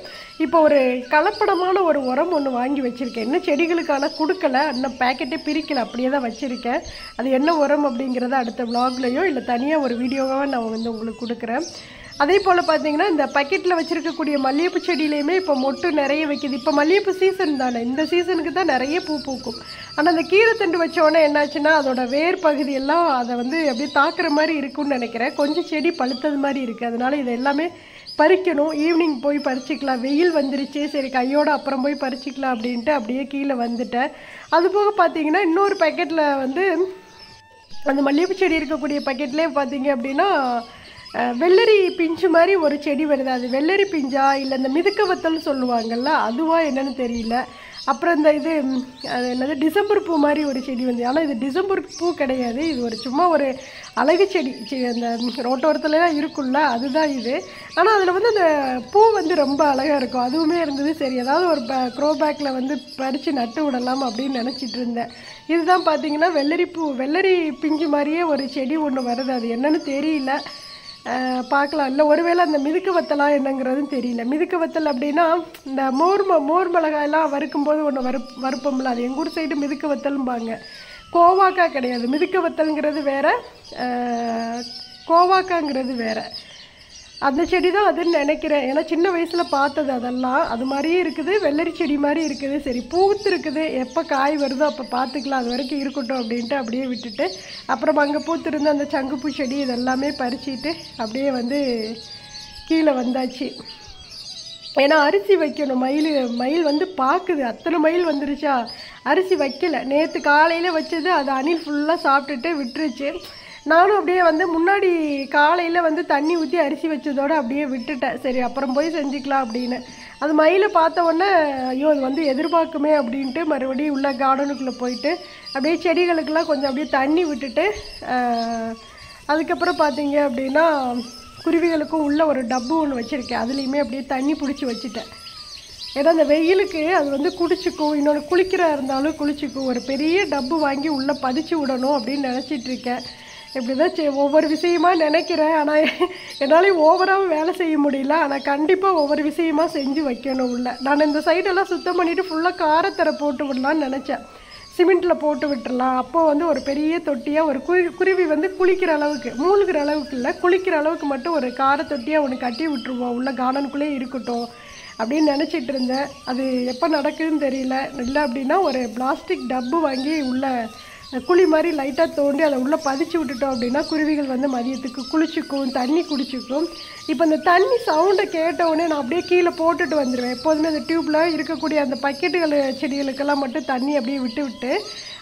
இப்போ ஒரு கலப்படமான ஒரு உரம் ஒன்று வாங்கி வச்சுருக்கேன். இன்னும் செடிகளுக்கான கொடுக்கலை, இன்னும் பேக்கெட்டே பிரிக்கலை, அப்படியே தான் வச்சுருக்கேன். அது என்ன உரம் அப்படிங்கிறத அடுத்த விலாக்லையோ இல்லை தனியாக ஒரு வீடியோவாக நான் வந்து உங்களுக்கு கொடுக்குறேன். அதே போல் பார்த்தீங்கன்னா இந்த பக்கெட்டில் வச்சுருக்கக்கூடிய மல்லிகைப்பூ செடியிலையுமே இப்போ மொட்டு நிறைய வைக்கிது. இப்போ மல்லிகைப்பூ சீசன் தானே, இந்த சீசனுக்கு தான் நிறைய பூ பூக்கும். ஆனால் அந்த கீரைத்தண்டு வச்சோடனே என்னாச்சுன்னா அதோட வேர் பகுதியெல்லாம் அதை வந்து அப்படியே தாக்குற மாதிரி இருக்குன்னு நினைக்கிறேன். கொஞ்சம் செடி பழுத்தது மாதிரி இருக்குது. அதனால் இதை எல்லாமே பறிக்கணும். ஈவினிங் போய் பறிச்சிக்கலாம். வெயில் வந்துருச்சு, சரி கையோட அப்புறம் போய் பறிச்சிக்கலாம் அப்படின்ட்டு அப்படியே கீழே வந்துட்டேன். அதுபோக பார்த்தீங்கன்னா இன்னொரு பக்கெட்டில் வந்து அந்த மல்லிகைப்பூ செடி இருக்கக்கூடிய பக்கெட்லேயே பார்த்தீங்க அப்படின்னா வெள்ளரி பிஞ்சு மாதிரி ஒரு செடி வருது. அது வெள்ளரி பிஞ்சா இல்லை இந்த மிதுக்க வத்தல்னு சொல்லுவாங்கள்ல, அதுவா என்னன்னு தெரியல. அப்புறம் இந்த இது அது என்னது டிசம்பர் பூ மாதிரி ஒரு செடி வந்து, ஆனால் இது டிசம்பர் பூ கிடையாது. இது ஒரு சும்மா ஒரு அழகு செடி, அந்த ரோட்டோரத்துலலாம் இருக்குல்ல, அதுதான் இது. ஆனால் அதில் வந்து அந்த பூ வந்து ரொம்ப அழகாக இருக்கும். அதுவுமே இருந்தது. சரி ஏதாவது ஒரு க்ரோ பேக்கில் வந்து பறித்து நட்டு விடலாம் அப்படின்னு நினச்சிட்டு இருந்தேன். இதுதான் பார்த்தீங்கன்னா வெள்ளரி பூ, வெள்ளரி பிஞ்சு மாதிரியே ஒரு செடி ஒன்று வருது. அது என்னன்னு தெரியல, பார்க்கலாம். இல்லை ஒருவேளை அந்த மிதுக்கு வத்தலாம் என்னங்கிறதும் தெரியல. மிதுக்கு வத்தல் அப்படின்னா இந்த மோர் மிளகாயெல்லாம் வறுக்கும்போது ஒன்று வறுப்போம்ல, அது எங்கள் ஊர் சைடு மிதுக்கு வத்தலும்பாங்க. கோவாக்கா கிடையாது, மிதுக்கு வத்தலுங்கிறது வேறு, கோவாக்காங்கிறது வேறு. அந்த செடி தான் அதுன்னு நினைக்கிறேன். ஏன்னா சின்ன வயசில் பார்த்தது அதெல்லாம். அது மாதிரியே இருக்குது, வெள்ளரி செடி மாதிரி இருக்குது. சரி பூத்து இருக்குது, எப்போ காய் வருதோ அப்போ பார்த்துக்கலாம், அது வரைக்கும் இருக்கட்டும் அப்படின்ட்டு அப்படியே விட்டுட்டு, அப்புறம் அங்கே பூத்துருந்த அந்த சங்குப்பூ செடி இதெல்லாமே பறிச்சிட்டு அப்படியே வந்து கீழே வந்தாச்சு. ஏன்னா அரிசி வைக்கணும். மயில் வந்து பார்க்குது, அத்தனை மயில் வந்துருச்சா. அரிசி வைக்கலை. நேற்று காலையில் வச்சது அது அணில் ஃபுல்லாக சாப்பிட்டுட்டு விட்டுருச்சு. நானும் அப்படியே வந்து முன்னாடி காலையில் வந்து தண்ணி ஊற்றி அரிசி வச்சதோடு அப்படியே விட்டுட்டேன். சரி அப்புறம் போய் செஞ்சுக்கலாம் அப்படின்னு. அது மயிலை பார்த்த உடனே ஐயோ அது வந்து எதிர்பார்க்குமே அப்படின்ட்டு மறுபடியும் உள்ள கார்டனுக்குள்ளே போயிட்டு அப்படியே செடிகளுக்கெல்லாம் கொஞ்சம் அப்படியே தண்ணி விட்டுட்டு, அதுக்கப்புறம் பார்த்தீங்க அப்படின்னா குருவிகளுக்கும் உள்ள ஒரு டப்பு ஒன்று வச்சுருக்கேன். அதுலேயுமே அப்படியே தண்ணி பிடிச்சி வச்சுட்டேன். ஏன்னா அந்த வெயிலுக்கு அது வந்து குடிச்சிக்கும். இன்னொன்று குளிக்கிறா இருந்தாலும் குளிச்சிக்கும். ஒரு பெரிய டப்பு வாங்கி உள்ளே பதிச்சு விடணும் அப்படின்னு நினச்சிட்ருக்கேன். இப்படி தான் ஒவ்வொரு விஷயமாக நினைக்கிறேன். ஆனால் என்னால் ஓவராகவும் வேலை செய்ய முடியல. ஆனால் கண்டிப்பாக ஒவ்வொரு விஷயமாக செஞ்சு வைக்கணும் உள்ள. நான் இந்த சைடெல்லாம் சுத்தம் பண்ணிவிட்டு ஃபுல்லாக காரத்தரை போட்டு விடலான்னு நினச்சேன். சிமெண்ட்டில் போட்டு விட்டுடலாம். அப்போது வந்து ஒரு பெரிய தொட்டியாக ஒரு குருவி வந்து குளிக்கிற அளவுக்கு, மூழ்கிற அளவுக்கு இல்லை, குளிக்கிற அளவுக்கு மட்டும் ஒரு காரத்தொட்டியாக ஒன்று கட்டி விட்டுருவோம். உள்ள கார்டனுக்குள்ளே இருக்கட்டும் அப்படின்னு நினச்சிட்டு இருந்தேன். அது எப்போ நடக்குதுன்னு தெரியல. இல்லை அப்படின்னா ஒரு பிளாஸ்டிக் டப்பு வாங்கி உள்ள குழி மாதிரி லைட்டாக தோண்டி அதை உள்ளே பதிச்சு விட்டுட்டோம் அப்படின்னா குருவிகள் வந்து மதியத்துக்கு குளிச்சுக்கும், தண்ணி குடிச்சிக்கும். இப்போ இந்த தண்ணி சவுண்டை கேட்டவுடனே நான் அப்படியே கீழே போட்டுட்டு வந்துடுவேன். எப்போதுமே அந்த டியூப்பில் இருக்கக்கூடிய அந்த பக்கெட்டுகள் செடிகளுக்கெல்லாம் மட்டும் தண்ணி அப்படியே விட்டு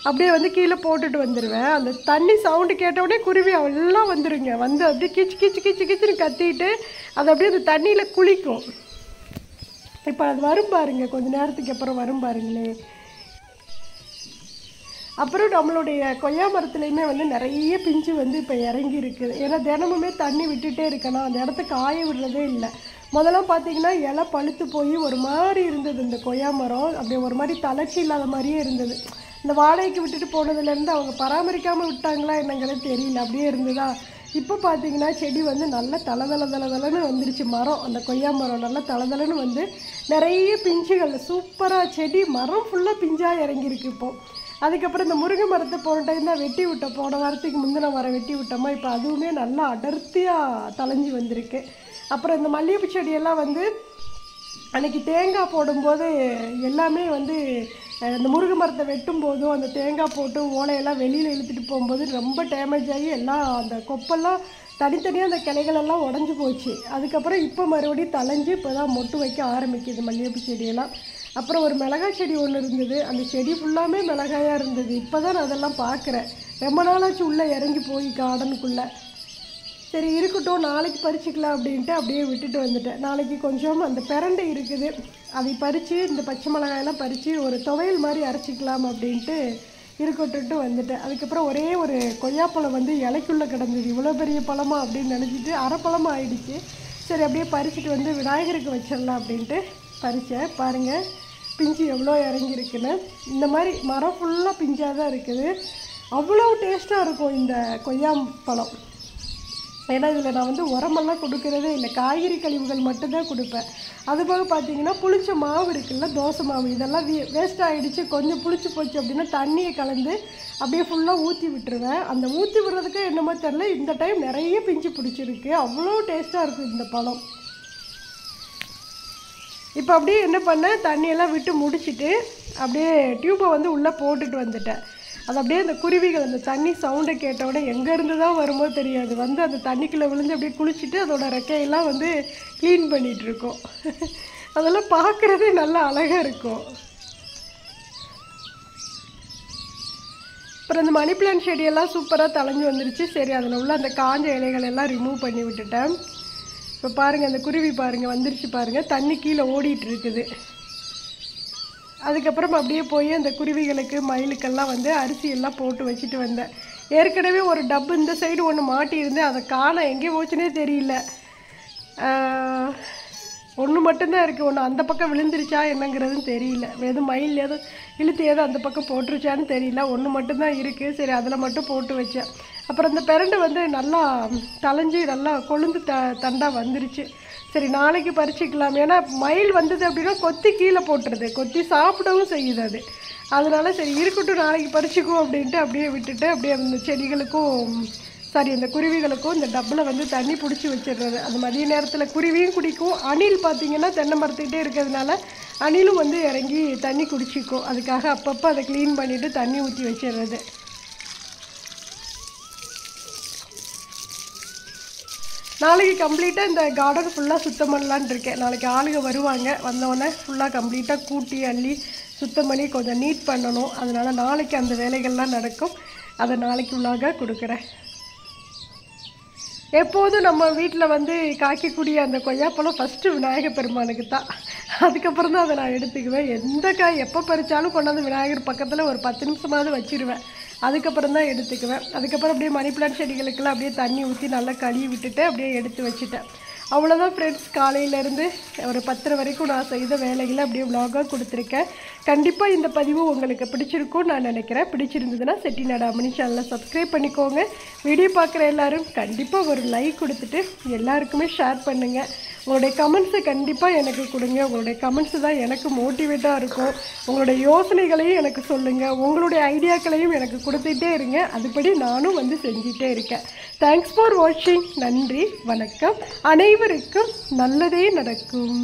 அப்படியே வந்து கீழே போட்டுட்டு வந்துடுவேன். அந்த தண்ணி சவுண்டு கேட்டவுடனே குருவி எல்லாம் வந்துடுங்க. வந்து அப்படியே கிச்சுன்னு கத்திட்டு அதை அப்படியே அந்த தண்ணியில் குளிக்கும். இப்போ அது வரும் பாருங்க, கொஞ்சம் நேரத்துக்கு அப்புறம் வரும் பாருங்களே. அப்புறம் நம்மளுடைய கொய்யா மரத்துலேயுமே வந்து நிறைய பிஞ்சு வந்து இப்போ இறங்கி இருக்குது. ஏன்னா தினமுமே தண்ணி விட்டுட்டே இருக்கணும், அந்த இடத்த காய விடுறதே இல்லை. முதல்ல பார்த்தீங்கன்னா இலை பழுத்து போய் ஒரு மாதிரி இருந்தது இந்த கொய்யா மரம். அப்படியே ஒரு மாதிரி தளர்ச்சி இல்லாத மாதிரியே இருந்தது. இந்த வாடகைக்கு விட்டுட்டு போனதுலேருந்து அவங்க பராமரிக்காமல் விட்டாங்களா என்னங்கிறது தெரியல, அப்படியே இருந்ததா. இப்போ பார்த்தீங்கன்னா செடி வந்து நல்லா தளதளன்னு வந்துருச்சு. மரம், அந்த கொய்யா மரம் நல்லா தளதளன்னு வந்து நிறைய பிஞ்சுகள் சூப்பராக, செடி மரம் ஃபுல்லாக பிஞ்சாக இறங்கியிருக்கு இப்போது. அதுக்கப்புறம் இந்த முருங்கை மரத்தை போன டைம் தான் வெட்டி விட்டோம், போன வாரத்துக்கு முந்தின மரம் வெட்டி விட்டோமா, இப்போ அதுவுமே நல்லா அடர்த்தியாக தளைஞ்சி வந்திருக்கு. அப்புறம் இந்த மல்லிகைப்பூ செடியெல்லாம் வந்து அன்றைக்கி தேங்காய் போடும்போது எல்லாமே வந்து இந்த முருங்கை மரத்தை வெட்டும் போதும் அந்த தேங்காய் போட்டு ஓலையெல்லாம் வெளியில் இழுத்துட்டு போகும்போது ரொம்ப டேமேஜ் ஆகி எல்லாம் அந்த கொப்பெல்லாம் தனித்தனியாக அந்த கிளைகளெல்லாம் உடஞ்சி போச்சு. அதுக்கப்புறம் இப்போ மறுபடியும் தளைஞ்சு இப்போ தான் மொட்டு வைக்க ஆரம்பிக்குது மல்லிகைப்பூ செடியெல்லாம். அப்புறம் ஒரு மிளகாய் செடி ஒன்று இருந்தது, அந்த செடி ஃபுல்லாமே மிளகாயாக இருந்தது. இப்போ தான் நான் அதெல்லாம் பார்க்குறேன், ரொம்ப நாளாச்சு உள்ளே இறங்கி போய் கார்டனுக்குள்ளே. சரி இருக்கட்டும், நாளைக்கு பறிச்சிக்கலாம் அப்படின்ட்டு அப்படியே விட்டுட்டு வந்துட்டேன். நாளைக்கு கொஞ்சம் அந்த பிரண்டை இருக்குது, அதை பறித்து இந்த பச்சை மிளகாயெல்லாம் பறித்து ஒரு துவையல் மாதிரி அரைச்சிக்கலாம் அப்படின்ட்டு இருக்கட்டுன்ட்டு வந்துட்டேன். அதுக்கப்புறம் ஒரே ஒரு கொய்யாப்பழம் வந்து இலைக்குள்ளே கிடந்தது, இவ்வளோ பெரிய பழமா அப்படின்னு நினச்சிட்டு அரை பழமாக ஆயிடுச்சு. சரி அப்படியே பறிச்சுட்டு வந்து விநாயகருக்கு வச்சிடலாம் அப்படின்ட்டு பறித்தேன். பாருங்கள் பிஞ்சு எவ்வளோ இறங்கியிருக்குன்னு. இந்த மாதிரி மரம் ஃபுல்லாக பிஞ்சாக தான் இருக்குது, அவ்வளோ டேஸ்ட்டாக இருக்கும் இந்த கொய்யா பழம். ஏன்னா இதில் நான் வந்து உரமெல்லாம் கொடுக்குறதே இல்லை, காய்கறி கழிவுகள் மட்டும்தான் கொடுப்பேன். அதுபோக பார்த்தீங்கன்னா புளிச்ச மாவு இருக்குல்ல, தோசை மாவு, இதெல்லாம் வேஸ்ட் ஆகிடுச்சு, கொஞ்சம் புளிச்சு போச்சு அப்படின்னா தண்ணியை கலந்து அப்படியே ஃபுல்லாக ஊற்றி விட்டுருவேன். அந்த ஊற்றி விடுறதுக்கு என்னமோ தெரில, இந்த டைம் நிறைய பிஞ்சு பிடிச்சிருக்கு, அவ்வளோ டேஸ்ட்டாக இருக்கும் இந்த பழம். இப்போ அப்படியே என்ன பண்ணேன், தண்ணியெல்லாம் விட்டு முடிச்சுட்டு அப்படியே டியூப்பை வந்து உள்ளே போட்டுட்டு வந்துட்டேன். அது அப்படியே அந்த குருவிகள் அந்த தண்ணி சவுண்டை கேட்டவுடனே எங்கேருந்து தான் வருமோ தெரியாது, வந்து அந்த தண்ணிக்குள்ளே விழுந்து அப்படியே குளிச்சுட்டு அதோட ரெக்கையெல்லாம் வந்து க்ளீன் பண்ணிகிட்ருக்கோம். அதெல்லாம் பார்க்குறதே நல்லா அழகாக இருக்கும். அப்புறம் அந்த மணி பிளான்ட் செடியெல்லாம் சூப்பராக தளைஞ்சு வந்துருச்சு. சரி அதில் உள்ள அந்த காஞ்ச இலைகள் எல்லாம் ரிமூவ் பண்ணி விட்டுட்டேன். இப்போ பாருங்கள் அந்த குருவி பாருங்கள் வந்துருச்சு பாருங்கள், தண்ணி கீழே ஓடிட்டு இருக்குது. அதுக்கப்புறம் அப்படியே போய் அந்த குருவிகளுக்கு மயிலுக்கெல்லாம் வந்து அரிசியெல்லாம் போட்டு வச்சுட்டு வந்தேன். ஏற்கனவே ஒரு டப்பு இந்த சைடு ஒன்று மாட்டியிருந்தேன், அதை காண எங்கே போச்சுன்னே தெரியல. ஒன்று மட்டும்தான் இருக்குது, ஒன்று அந்த பக்கம் விழுந்துருச்சா என்னங்கிறதுன்னு தெரியல, எதுவும் மயில் எதுவும் இழுத்து ஏதோ அந்த பக்கம் போட்டுருச்சான்னு தெரியல, ஒன்று மட்டும்தான் இருக்குது. சரி அதில் மட்டும் போட்டு வச்சேன். அப்புறம் இந்த பிரண்டை வந்து நல்லா தளைஞ்சி நல்லா கொழுந்து தண்டாக வந்துருச்சு. சரி நாளைக்கு பறிச்சிக்கலாம், ஏன்னா மயில் வந்தது அப்படின்னா கொத்தி கீழே போட்டுருது, கொத்தி சாப்பிடவும் செய்யுது அது. அதனால சரி இருக்கட்டும் நாளைக்கு பறிச்சிக்குவோம் அப்படின்ட்டு அப்படியே விட்டுட்டு அப்படியே அந்த செடிகளுக்கும் சாரி அந்த குருவிகளுக்கும் இந்த டப்பில் வந்து தண்ணி பிடிச்சி வச்சிடுறது. அந்த மதிய நேரத்தில் குருவியும் குடிக்கும், அணில் பார்த்திங்கன்னா தென்னை மரத்துக்கிட்டே இருக்கிறதுனால அணிலும் வந்து இறங்கி தண்ணி குடிச்சிக்கும். அதுக்காக அப்பப்போ அதை க்ளீன் பண்ணிவிட்டு தண்ணி ஊற்றி வச்சிடுறது. நாளைக்கு கம்ப்ளீட்டாக இந்த கார்டன் ஃபுல்லாக சுத்தம் பண்ணலான் இருக்கேன். நாளைக்கு ஆளுங்க வருவாங்க, வந்தோடனே ஃபுல்லாக கம்ப்ளீட்டாக கூட்டி அள்ளி சுத்தம் பண்ணி கொஞ்சம் நீட் பண்ணணும். அதனால் நாளைக்கு அந்த வேலைகள்லாம் நடக்கும், அதை நாளைக்கு உள்ளாக கொடுக்குறேன். எப்போதும் நம்ம வீட்டில் வந்து காய்க்கக்கூடிய அந்த கொய்யாப்பழம் ஃபஸ்ட்டு விநாயகர் பெருமானுக்கு தான், அதுக்கப்புறம் தான் அதை நான் எடுத்துக்குவேன். எந்த காய் எப்போ பறித்தாலும் கொண்டாந்து விநாயகர் பக்கத்தில் ஒரு 10 நிமிஷமாவது வச்சுருவேன், அதுக்கப்புறம் தான் எடுத்துக்குவேன். அதுக்கப்புறம் அப்படியே மணி பிளான்ட் செடிகளுக்கெல்லாம் அப்படியே தண்ணி ஊற்றி நல்லா கழுவி விட்டுட்டு அப்படியே எடுத்து வச்சுட்டேன். அவ்வளோதான் ஃப்ரெண்ட்ஸ், காலையிலேருந்து ஒரு 10 வரைக்கும் நான் செய்த வேலைகளை அப்படியே விலாகாக கொடுத்துருக்கேன். கண்டிப்பாக இந்த பதிவு உங்களுக்கு பிடிச்சிருக்கும்னு நான் நினைக்கிறேன். பிடிச்சிருந்ததுன்னா செட்டிநாடு அம்மணி சேனலை சப்ஸ்கிரைப் பண்ணிக்கோங்க. வீடியோ பார்க்குற எல்லோரும் கண்டிப்பாக ஒரு லைக் கொடுத்துட்டு எல்லாருக்குமே ஷேர் பண்ணுங்கள். உங்களுடைய கமெண்ட்ஸை கண்டிப்பாக எனக்கு கொடுங்க, உங்களுடைய கமெண்ட்ஸு தான் எனக்கு மோட்டிவேட்டாக இருக்கும். உங்களுடைய யோசனைகளையும் எனக்கு சொல்லுங்கள், உங்களுடைய ஐடியாக்களையும் எனக்கு கொடுத்துட்டே இருங்க, அதுபடி நானும் வந்து செஞ்சிட்டே இருக்கேன். தேங்க்ஸ் ஃபார் வாட்சிங். நன்றி, வணக்கம். அனைவருக்கும் நல்லதே நடக்கும்.